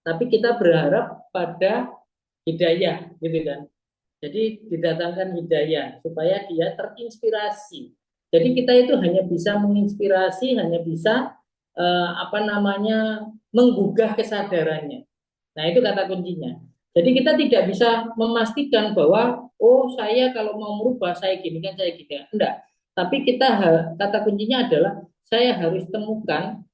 S2: tapi kita berharap pada hidayah, gitu kan. Jadi didatangkan hidayah supaya dia terinspirasi. Jadi kita itu hanya bisa menginspirasi, hanya bisa menggugah kesadarannya. Nah, itu kata kuncinya. Jadi kita tidak bisa memastikan bahwa oh saya kalau mau merubah saya gini kan saya gini. Enggak. Tapi kata kuncinya adalah saya harus temukan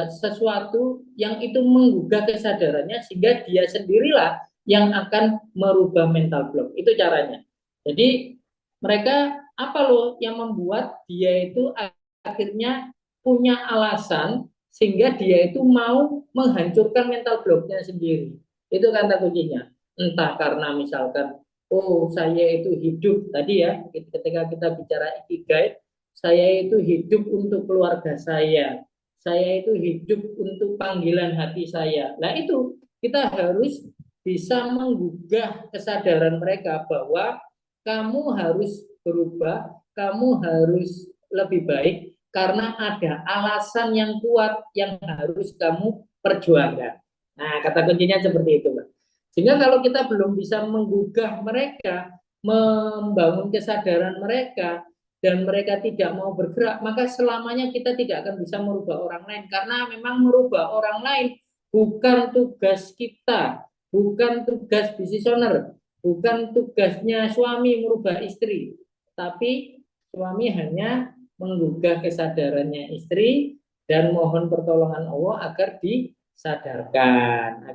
S2: sesuatu yang itu menggugah kesadarannya sehingga dia sendirilah yang akan merubah mental block. Itu caranya. Jadi mereka apa loh yang membuat dia itu akhirnya punya alasan sehingga dia itu mau menghancurkan mental blocknya sendiri. Itu kata kuncinya. Entah karena misalkan, oh saya itu hidup tadi ya, ketika kita bicara ikigai, saya itu hidup untuk keluarga saya itu hidup untuk panggilan hati saya. Nah itu kita harus bisa menggugah kesadaran mereka bahwa kamu harus berubah, kamu harus lebih baik karena ada alasan yang kuat yang harus kamu perjuangkan. Nah, kata kuncinya seperti itu, Mbak. Sehingga kalau kita belum bisa menggugah mereka, membangun kesadaran mereka, dan mereka tidak mau bergerak, maka selamanya kita tidak akan bisa merubah orang lain. Karena memang merubah orang lain bukan tugas kita, bukan tugas business owner, bukan tugasnya suami merubah istri, tapi suami hanya menggugah kesadarannya istri dan mohon pertolongan Allah agar disadarkan,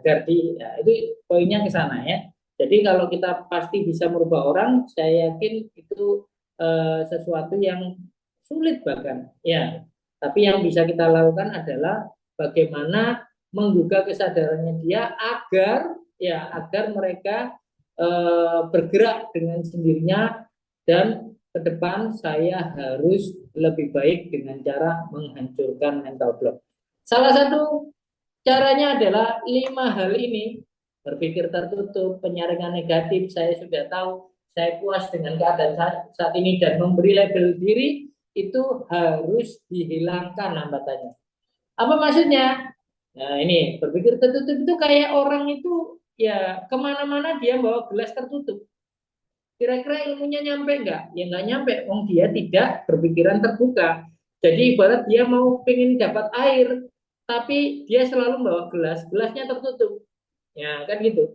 S2: itu poinnya ke sana ya. Jadi kalau kita pasti bisa merubah orang, saya yakin itu sesuatu yang sulit bahkan ya. Tapi yang bisa kita lakukan adalah bagaimana menggugah kesadarannya dia agar mereka bergerak dengan sendirinya dan ke depan saya harus lebih baik dengan cara menghancurkan mental block. Salah satu caranya adalah 5 hal ini. Berpikir tertutup, penyaringan negatif, saya sudah tahu, saya puas dengan keadaan saat ini dan memberi label diri itu harus dihilangkan hambatannya. Apa maksudnya? Nah ini berpikir tertutup itu kayak orang itu ya kemana-mana dia bawa gelas tertutup. Kira-kira ilmunya nyampe nggak? Ya nggak nyampe. Dia tidak berpikiran terbuka. Jadi ibarat dia mau pengen dapat air, tapi dia selalu bawa gelasnya tertutup. Ya kan gitu.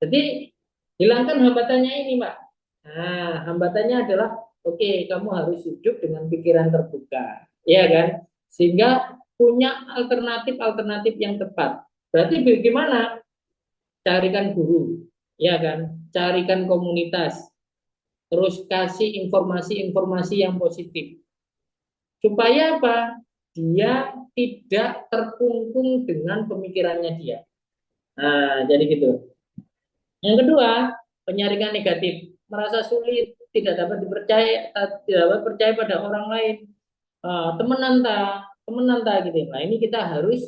S2: Jadi hilangkan hambatannya ini, Mbak. Nah, hambatannya adalah oke, kamu harus hidup dengan pikiran terbuka, ya kan? Sehingga punya alternatif yang tepat. Berarti bagaimana? Carikan guru, ya kan? Carikan komunitas. Terus kasih informasi-informasi yang positif. Supaya apa? Dia tidak terkungkung dengan pemikirannya dia. Nah, jadi gitu. Yang kedua, penyaringan negatif. Merasa sulit, tidak dapat percaya pada orang lain. Temenan tak gitu. Nah, ini kita harus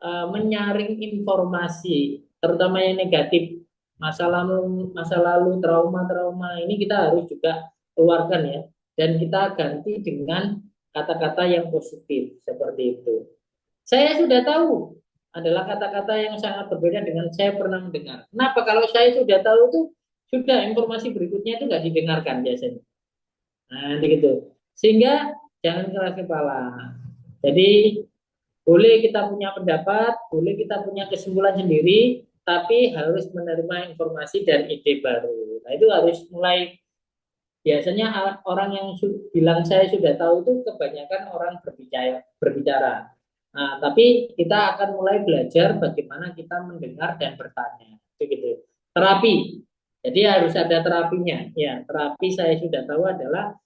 S2: menyaring informasi, terutama yang negatif. Masa lalu, trauma ini kita harus juga keluarkan ya. Dan kita ganti dengan kata-kata yang positif seperti itu. Saya sudah tahu adalah kata-kata yang sangat berbeda dengan saya pernah mendengar. Kenapa? Kalau saya sudah tahu itu sudah informasi berikutnya itu nggak didengarkan biasanya. Nah, gitu. Sehingga jangan keras kepala. Jadi boleh kita punya pendapat, boleh kita punya kesimpulan sendiri, tapi harus menerima informasi dan ide baru. Nah, itu harus mulai. Biasanya orang yang bilang saya sudah tahu itu kebanyakan orang berbicara. Nah, tapi kita akan mulai belajar bagaimana kita mendengar dan bertanya. Begitu. Terapi. Jadi harus ada terapinya. Ya, terapi saya sudah tahu adalah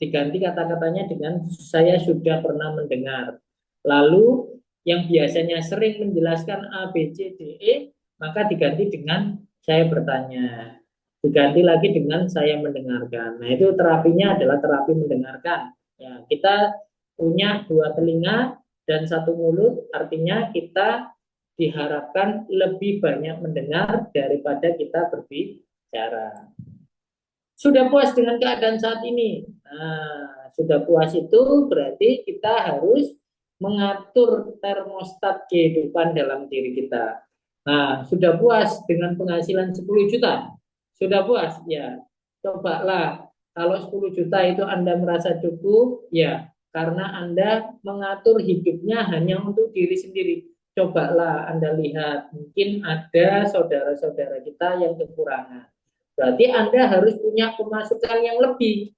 S2: diganti kata-katanya dengan saya sudah pernah mendengar. Lalu yang biasanya sering menjelaskan A, B, C, D, E, maka diganti dengan saya bertanya. Diganti lagi dengan saya mendengarkan. Nah, itu terapinya adalah terapi mendengarkan. Ya, kita punya 2 telinga dan 1 mulut, artinya kita diharapkan lebih banyak mendengar daripada kita berbicara. Sudah puas dengan keadaan saat ini? Nah, sudah puas itu berarti kita harus mengatur termostat kehidupan dalam diri kita. Nah, sudah puas dengan penghasilan 10 juta? Sudah puas? Ya, cobalah. Kalau 10 juta itu Anda merasa cukup, ya, karena Anda mengatur hidupnya hanya untuk diri sendiri. Cobalah Anda lihat, mungkin ada saudara-saudara kita yang kekurangan. Berarti Anda harus punya pemasukan yang lebih.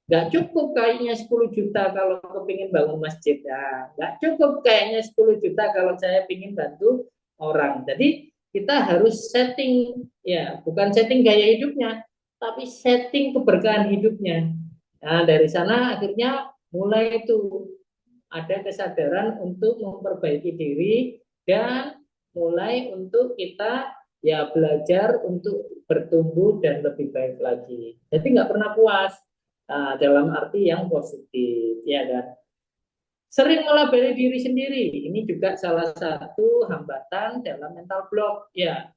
S2: Nggak cukup kayaknya 10 juta kalau kepingin bangun masjid. Nah, nggak cukup kayaknya 10 juta kalau saya ingin bantu orang. Jadi kita harus setting, ya bukan setting gaya hidupnya, tapi setting keberkahan hidupnya. Nah, dari sana akhirnya mulai itu ada kesadaran untuk memperbaiki diri dan mulai untuk kita ya belajar untuk bertumbuh dan lebih baik lagi. Jadi nggak pernah puas dalam arti yang positif, ya kan. Sering melabeli diri sendiri, ini juga salah satu hambatan dalam mental block, ya.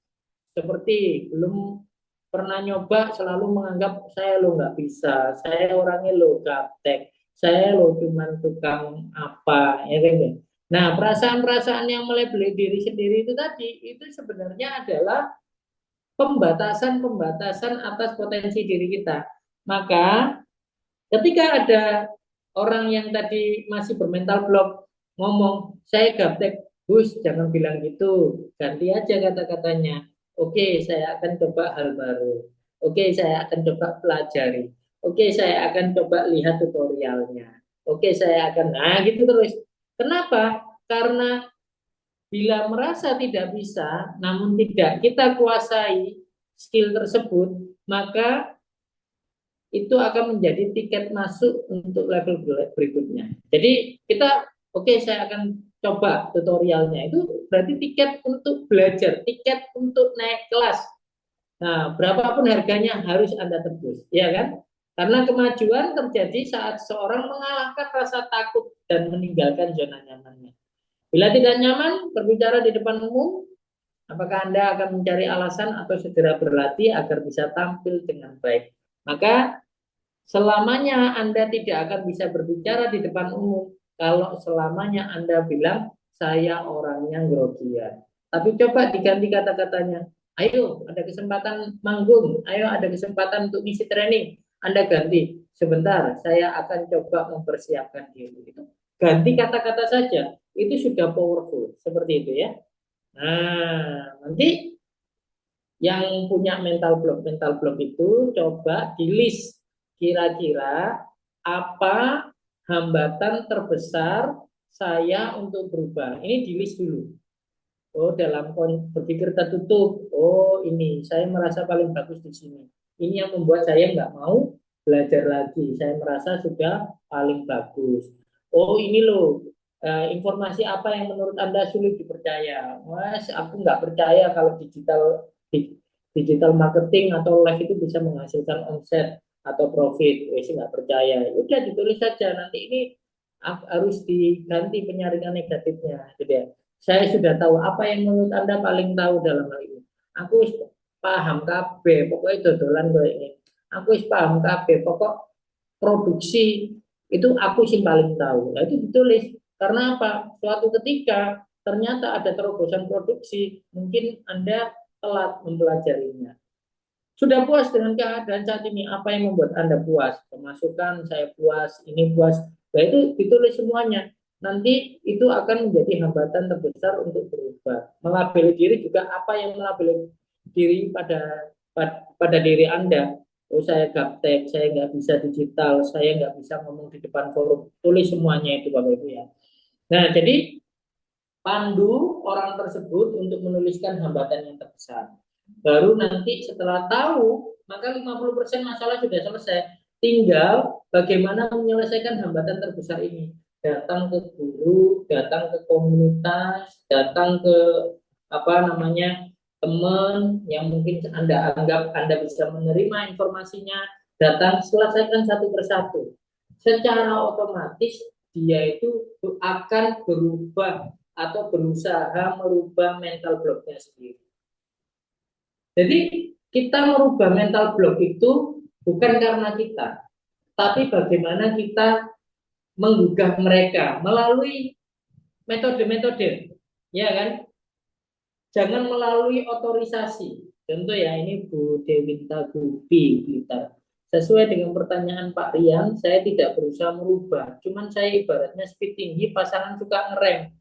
S2: Seperti belum pernah nyoba, selalu menganggap saya lo nggak bisa, saya orangnya lo gaptek, saya lo cuman tukang apa, ya kan. Nah, perasaan-perasaan yang melabeli diri sendiri itu tadi, itu sebenarnya adalah pembatasan atas potensi diri kita. Maka ketika ada orang yang tadi masih bermental block ngomong, saya gaptek, Gus, jangan bilang gitu, ganti aja kata-katanya. Oke, saya akan coba hal baru. Oke, saya akan coba pelajari. Oke, saya akan coba lihat tutorialnya. Oke, saya akan, nah gitu terus. Kenapa? Karena bila merasa tidak bisa, namun tidak kita kuasai skill tersebut, maka itu akan menjadi tiket masuk untuk level berikutnya. Jadi kita, oke, saya akan coba tutorialnya. Itu berarti tiket untuk belajar, tiket untuk naik kelas. Nah, berapapun harganya harus Anda tebus, ya kan? Karena kemajuan terjadi saat seorang mengalahkan rasa takut dan meninggalkan zona nyamannya. Bila tidak nyaman berbicara di depan umum, apakah Anda akan mencari alasan atau segera berlatih agar bisa tampil dengan baik? Maka selamanya Anda tidak akan bisa berbicara di depan umum kalau selamanya Anda bilang saya orangnya grogian. Tapi coba diganti kata-katanya. Ayo ada kesempatan manggung, ayo ada kesempatan untuk ngisi training. Anda ganti, sebentar saya akan coba mempersiapkan diri. Ganti kata-kata saja, itu sudah powerful, seperti itu ya. Nah, nanti yang punya mental block itu coba di list kira-kira apa hambatan terbesar saya untuk berubah. Ini di list dulu. Oh, dalam berpikir tertutup. Oh, ini saya merasa paling bagus di sini. Ini yang membuat saya nggak mau belajar lagi. Saya merasa sudah paling bagus. Oh, ini loh. Informasi apa yang menurut Anda sulit dipercaya? Mas, aku nggak percaya kalau digital marketing atau live itu bisa menghasilkan omset atau profit. Saya nggak percaya. Udah ditulis saja. Nanti ini harus diganti penyaringan negatifnya. Gitu ya. Saya sudah tahu apa yang menurut Anda paling tahu dalam hal ini. Aku paham KB, pokoknya dodolan gue ini. Aku paham KB, pokok produksi itu aku sih paling tahu. Nah, itu ditulis. Karena apa? Suatu ketika ternyata ada terobosan produksi, mungkin Anda telat mempelajarinya. Sudah puas dengan keadaan saat ini? Apa yang membuat Anda puas? Pemasukan saya puas, ini puas. Nah, itu ditulis semuanya. Nanti itu akan menjadi hambatan terbesar untuk berubah. Melabeli diri juga, apa yang melabeli diri pada diri Anda. Oh, saya gaptek, saya nggak bisa digital, saya nggak bisa ngomong di depan forum. Tulis semuanya itu Bapak Ibu ya. Nah, jadi pandu orang tersebut untuk menuliskan hambatan yang terbesar. Baru nanti setelah tahu, maka 50% masalah sudah selesai. Tinggal bagaimana menyelesaikan hambatan terbesar ini. Datang ke guru, datang ke komunitas, datang ke teman yang mungkin Anda anggap Anda bisa menerima informasinya, datang selesaikan satu persatu. Secara otomatis dia itu akan berubah atau berusaha merubah mental blocknya sendiri. Jadi kita merubah mental block itu bukan karena kita, tapi bagaimana kita menggugah mereka melalui metode-metode, ya kan? Jangan melalui otorisasi. Contoh ya, ini Bu Dewinta Gubi Blitar. Sesuai dengan pertanyaan Pak Rian, saya tidak berusaha merubah. Cuman saya ibaratnya speed tinggi, pasangan suka ngerem.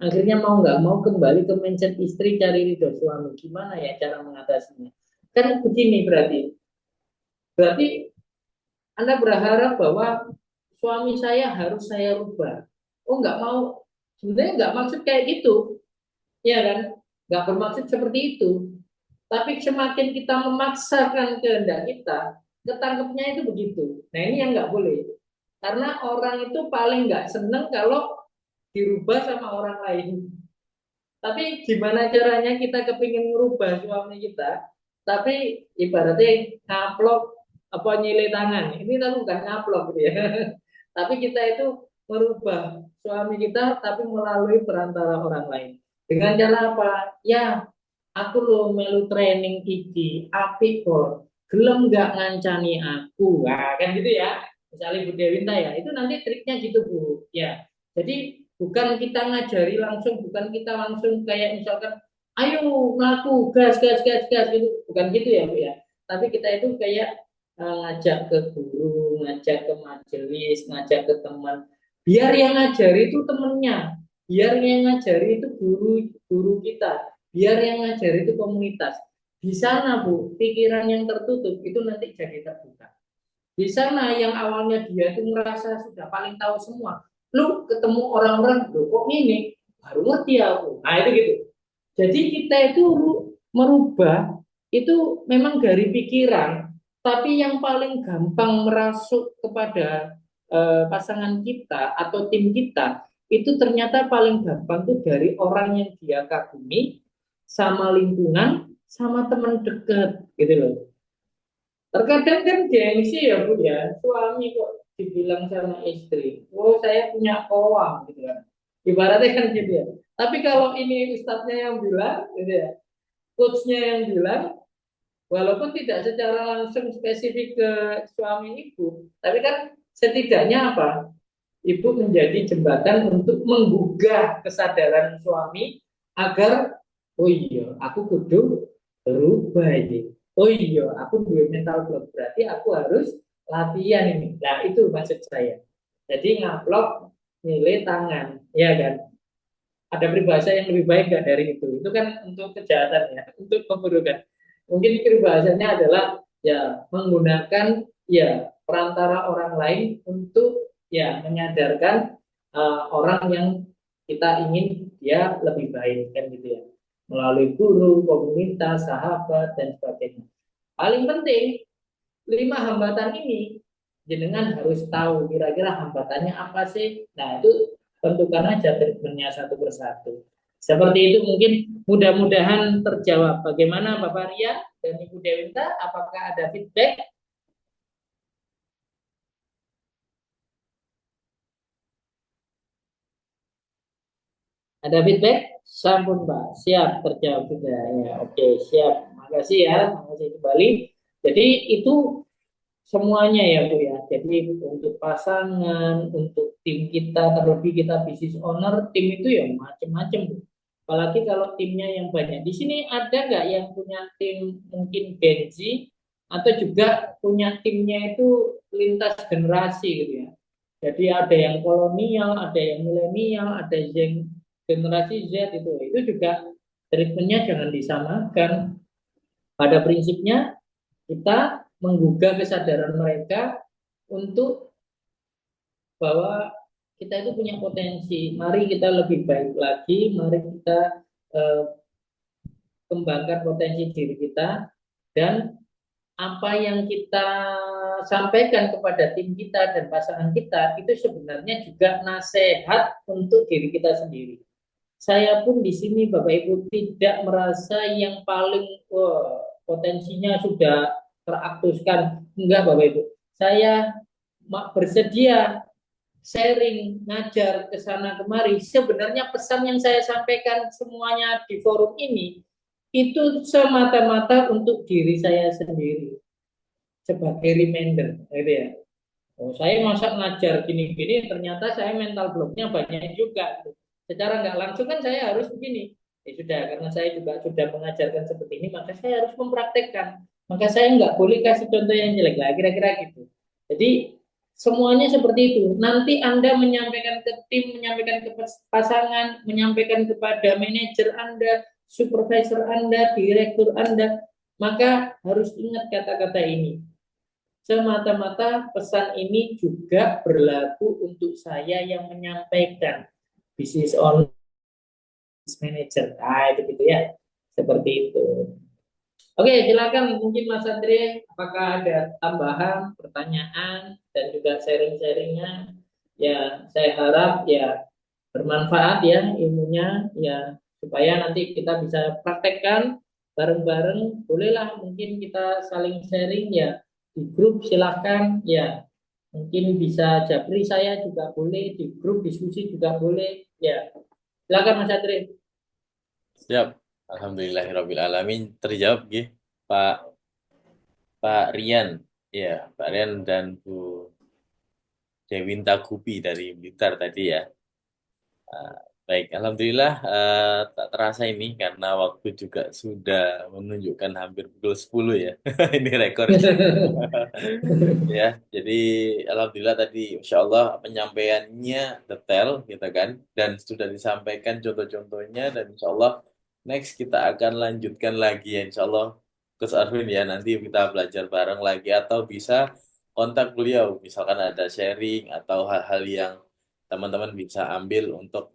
S2: Akhirnya mau nggak mau kembali ke mindset istri cari ridho suami. Gimana ya cara mengatasinya? Kan begini berarti Anda berharap bahwa suami saya harus saya rubah. Oh nggak mau, sebenarnya nggak maksud kayak gitu, ya kan? Nggak bermaksud seperti itu. Tapi semakin kita memaksakan kehendak kita, ketangkepnya itu begitu. Nah ini yang nggak boleh. Karena orang itu paling nggak seneng kalau dirubah sama orang lain. Tapi gimana caranya kita kepingin merubah suami kita, tapi ibaratnya ngaplok apa nyilih tangan. Ini tapi bukan ngaplok gitu ya. Tapi kita itu merubah suami kita tapi melalui perantara orang lain. Dengan cara apa? Ya, aku lo melu training iki, apik kok. Gelem nggak ngancani aku. Nah, kan gitu ya. Misalnya Bu Dewinta ya, itu nanti triknya gitu Bu. Ya. Jadi bukan kita ngajari langsung, bukan kita langsung kayak misalkan ayo melaku gas gitu, bukan gitu ya Bu ya. Tapi kita itu kayak ngajak ke guru, ngajak ke majelis, ngajak ke teman. Biar yang ngajari itu temennya, biar yang ngajari itu guru kita, biar yang ngajari itu komunitas. Di sana Bu, pikiran yang tertutup itu nanti jadi terbuka. Di sana yang awalnya dia itu merasa sudah paling tahu semua, lu ketemu orang-orang, lu kok ini baru ngerti aku. Nah itu gitu. Jadi kita itu merubah itu memang dari pikiran, tapi yang paling gampang merasuk kepada pasangan kita atau tim kita itu ternyata paling gampang tuh dari orang yang dia kagumi, sama lingkungan, sama teman dekat gitu loh. Terkadang kan gengsi ya Bu ya, suami kok dibilang sama istri, oh saya punya koam gitu kan, ibaratnya kan gitu ya. Tapi kalau ini ustadznya yang bilang gitu ya, coachnya yang bilang, walaupun tidak secara langsung spesifik ke suami ibu, tapi kan setidaknya apa, ibu menjadi jembatan untuk menggugah kesadaran suami agar oh iya aku kudu berubah ini, oh iya aku punya mental block, berarti aku harus latihan ini. Nah itu maksud saya. Jadi ngaplok nilai tangan, ya kan? Ada peribahasa yang lebih baik nggak dari itu? Itu kan untuk kejahatan ya, untuk keburukan. Mungkin peribahasanya adalah ya menggunakan ya perantara orang lain untuk ya menyadarkan orang yang kita ingin dia lebih baik kan gitu ya. Melalui guru, komunitas, sahabat dan sebagainya. Paling penting 5 hambatan ini jenengan harus tahu kira-kira hambatannya apa sih. Nah itu tentukan aja treatmentnya satu persatu. Seperti itu mungkin mudah-mudahan terjawab. Bagaimana Bapak Ria dan Ibu Dewinta? Apakah ada feedback? Ada feedback? Sampun Pak, siap terjawab sudah. Ya, oke, siap. Makasih ya, makasih kembali. Jadi itu semuanya ya Bu ya. Jadi untuk pasangan, untuk tim kita, terlebih kita business owner, tim itu ya macam-macam Bu. Apalagi kalau timnya yang banyak. Di sini ada nggak yang punya tim mungkin Gen Z atau juga punya timnya itu lintas generasi gitu ya. Jadi ada yang kolonial, ada yang milenial, ada yang generasi Z itu juga treatmentnya jangan disamakan. Pada prinsipnya kita menggugah kesadaran mereka untuk bahwa kita itu punya potensi. Mari kita lebih baik lagi, mari kita kembangkan potensi diri kita, dan apa yang kita sampaikan kepada tim kita dan pasangan kita itu sebenarnya juga nasihat untuk diri kita sendiri. Saya pun di sini Bapak Ibu tidak merasa yang paling potensinya sudah teraktuskan, enggak Bapak Ibu. Saya bersedia sharing, ngajar ke sana kemari, sebenarnya pesan yang saya sampaikan semuanya di forum ini itu semata-mata untuk diri saya sendiri sebagai reminder, gitu ya. Oh, saya masa ngajar gini-gini, ternyata saya mental blocknya banyak juga. Secara nggak langsung kan saya harus begini. Ya sudah, karena saya juga sudah mengajarkan seperti ini, maka saya harus mempraktekkan. Maka saya nggak boleh kasih contoh yang jelek lah, kira-kira gitu. Jadi semuanya seperti itu. Nanti Anda menyampaikan ke tim, menyampaikan ke pasangan, menyampaikan kepada manajer Anda, supervisor Anda, direktur Anda, maka harus ingat kata-kata ini. Semata-mata pesan ini juga berlaku untuk saya yang menyampaikan business owner, manager. Nah, itu gitu ya. Seperti itu. Oke, silakan mungkin Mas Andre, apakah ada tambahan, pertanyaan, dan juga sharing-sharingnya? Ya, saya harap ya bermanfaat ya ilmunya, ya supaya nanti kita bisa praktekkan bareng-bareng. Bolehlah mungkin kita saling sharing ya di grup, silahkan ya. Mungkin bisa japri saya juga boleh, di grup diskusi juga boleh. Ya, silakan Mas Andre.
S1: Siap. Alhamdulillahirrahmanirrahim. Terjawab ya, Pak Pak Rian. Ya, Pak Rian dan Bu Dewinta Gupi dari Blitar tadi ya. Baik, alhamdulillah tak terasa ini karena waktu juga sudah menunjukkan hampir pukul 10 ya. Ini rekor. Ya, jadi alhamdulillah tadi Insya Allah penyampaiannya detail gitu kan dan sudah disampaikan contoh-contohnya dan Insya Allah next kita akan lanjutkan lagi ya Insya Allah Gus Arvin ya nanti kita belajar bareng lagi atau bisa kontak beliau misalkan ada sharing atau hal-hal yang teman-teman bisa ambil untuk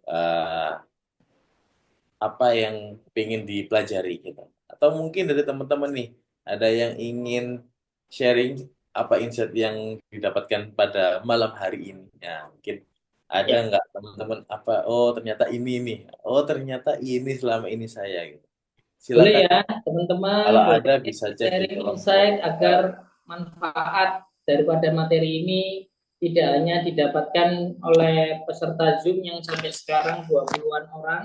S1: apa yang ingin dipelajari gitu. Atau mungkin dari teman-teman nih, ada yang ingin sharing apa insight yang didapatkan pada malam hari ini. Ya, mungkin ada
S2: Ya,
S1: nggak teman-teman apa, oh ternyata ini nih, oh ternyata ini selama ini saya gitu.
S2: boleh
S1: Silakan,
S2: ya teman-teman,
S1: kalau
S2: boleh
S1: ada bisa cek di
S2: sharing
S1: kolom
S2: insight
S1: komentar.
S2: agar manfaat daripada materi ini tidak hanya didapatkan oleh peserta Zoom yang sampai sekarang 20-an orang.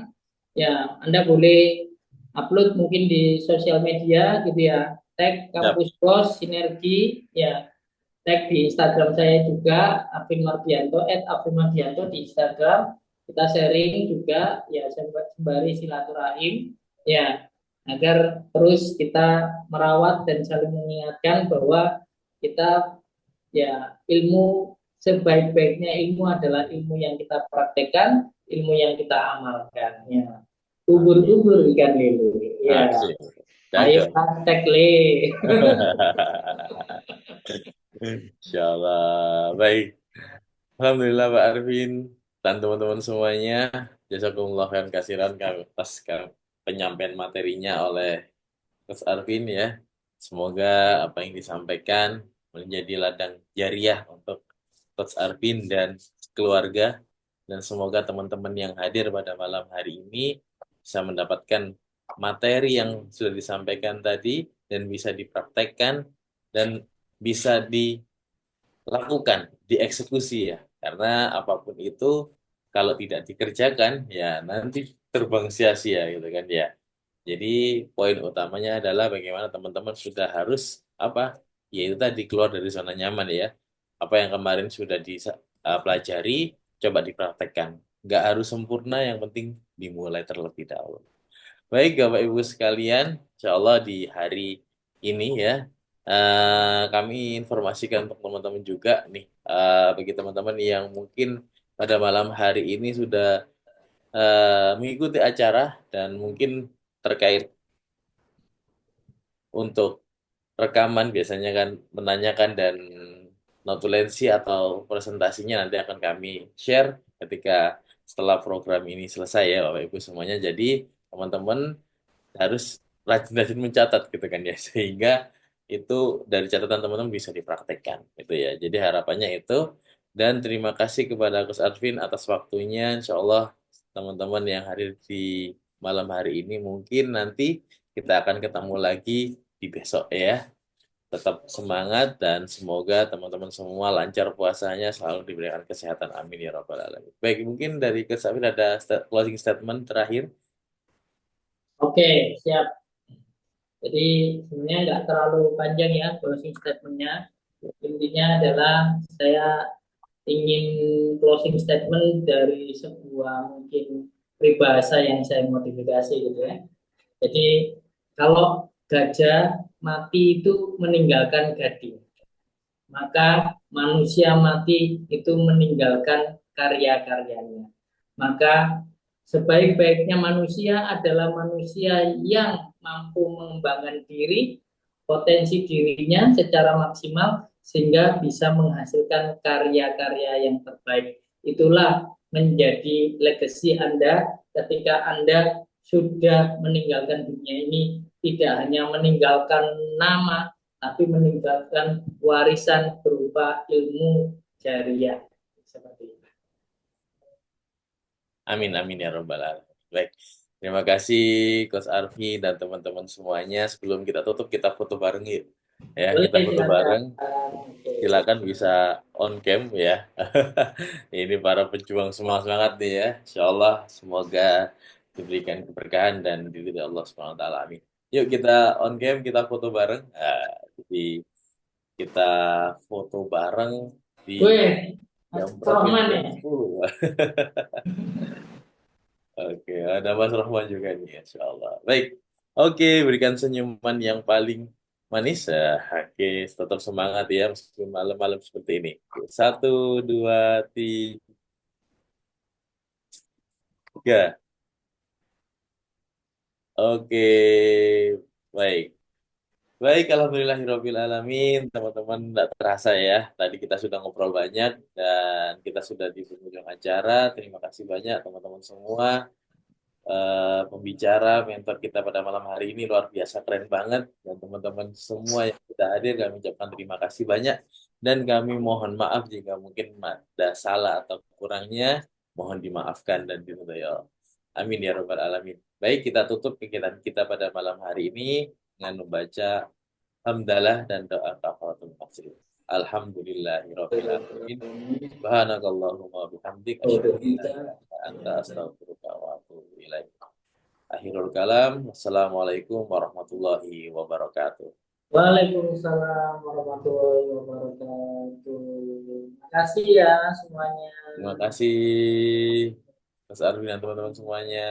S2: Ya, Anda boleh upload mungkin di sosial media gitu ya. Tag
S1: Siap,
S2: Kampus Pos Sinergi ya. Tag di Instagram saya juga Afin Mardianto @afin_mardianto di Instagram. Kita sharing juga ya sembari silaturahim ya agar terus kita merawat dan saling mengingatkan bahwa kita ya ilmu sebaik-baiknya ilmu adalah ilmu yang kita praktekkan, ilmu yang kita amalkan ya. Ubur-ubur ikan lele ya.
S1: asik.
S2: Ayo
S1: Cakep.
S2: praktek le.
S1: Insya Allah. Baik. Alhamdulillah Pak Arvin dan teman-teman semuanya. Jazakumullah khairan kasiran atas penyampaian materinya oleh Mas Arvin ya. Semoga apa yang disampaikan menjadi ladang jariah untuk Coach Arvin dan keluarga. Dan semoga teman-teman yang hadir pada malam hari ini bisa mendapatkan materi yang sudah disampaikan tadi dan bisa dipraktekkan dan bisa dilakukan, dieksekusi ya. Karena apapun itu kalau tidak dikerjakan ya nanti terbang sia-sia gitu kan ya. Jadi poin utamanya adalah bagaimana teman-teman sudah harus apa? Yaitu tadi keluar dari zona nyaman ya. Apa yang kemarin sudah dipelajari, coba dipraktekkan. Nggak harus sempurna, yang penting dimulai terlebih dahulu. Baik, Bapak Ibu sekalian, insya Allah di hari ini ya, kami informasikan untuk teman-teman juga nih, bagi teman-teman yang mungkin pada malam hari ini sudah mengikuti acara dan mungkin terkait untuk rekaman biasanya kan menanyakan dan notulensi atau presentasinya nanti akan kami share ketika setelah program ini selesai ya Bapak Ibu semuanya. Jadi teman-teman harus rajin-rajin mencatat gitu kan ya sehingga itu dari catatan teman-teman bisa dipraktekkan gitu ya. Jadi harapannya itu dan terima kasih kepada Gus Arvin atas waktunya. Insya Allah teman-teman yang hadir di malam hari ini mungkin nanti kita akan ketemu lagi di besok ya. tetap semangat dan semoga teman-teman semua lancar puasanya, selalu diberikan kesehatan. Amin ya rabbal alamin. Baik, mungkin dari Coach Afid ada closing statement terakhir.
S2: Oke, siap. Jadi sebenarnya nggak terlalu panjang ya closing statementnya. Intinya adalah saya ingin closing statement dari sebuah mungkin peribahasa yang saya modifikasi gitu ya. Jadi kalau gajah mati itu meninggalkan gading, maka manusia mati itu meninggalkan karya-karyanya. Maka sebaik-baiknya manusia adalah manusia yang mampu mengembangkan diri, potensi dirinya secara maksimal sehingga bisa menghasilkan karya-karya yang terbaik. Itulah menjadi legacy Anda ketika Anda sudah meninggalkan dunia ini, tidak hanya meninggalkan nama, tapi meninggalkan warisan berupa ilmu jariah. Seperti itu.
S1: Amin, amin ya rabbal alamin. Baik, terima kasih Coach Arfi dan teman-teman semuanya. Sebelum kita tutup, kita foto bareng yuk. Ya,
S2: Boleh,
S1: kita foto
S2: silakan.
S1: bareng. Silakan bisa on cam ya. Ini para pejuang semangat nih ya. Insya Allah semoga diberikan keberkahan dan diridhoi Allah Subhanahu wa taala. Amin. Yuk kita on cam, kita foto bareng. Nah, jadi kita foto bareng di
S2: Weh, Mas
S1: jam berapa?
S2: Rohman ya?
S1: Jam 10. Oke, ada Mas Rahman juga nih, Insya Allah. Baik, oke, berikan senyuman yang paling manis. Oke, tetap semangat ya, meskipun malam-malam seperti ini. Oke, 1, 2, 3. Oke, baik. Baik, alhamdulillahirabbil alamin, teman-teman, tidak terasa ya. Tadi kita sudah ngobrol banyak dan kita sudah di penghujung acara. Terima kasih banyak teman-teman semua. Pembicara mentor kita pada malam hari ini luar biasa keren banget, dan teman-teman semua yang sudah hadir kami ucapkan terima kasih banyak dan kami mohon maaf jika mungkin ada salah atau kurangnya, mohon dimaafkan dan diridhoi Allah. Amin ya rabbal alamin. Baik, kita tutup kegiatan kita pada malam hari ini dengan membaca hamdalah dan doa kafaratul majlis. Alhamdulillahirabbil alamin. Subhanakallahumma bihamdik asyhadu an la ilaha illa anta astaghfiruka wa atubu ilaik. Akhirul kalam. Wassalamualaikum warahmatullahi wabarakatuh.
S2: Waalaikumsalam warahmatullahi wabarakatuh. Terima kasih ya semuanya.
S1: Terima kasih Mas Arvin dan teman-teman semuanya.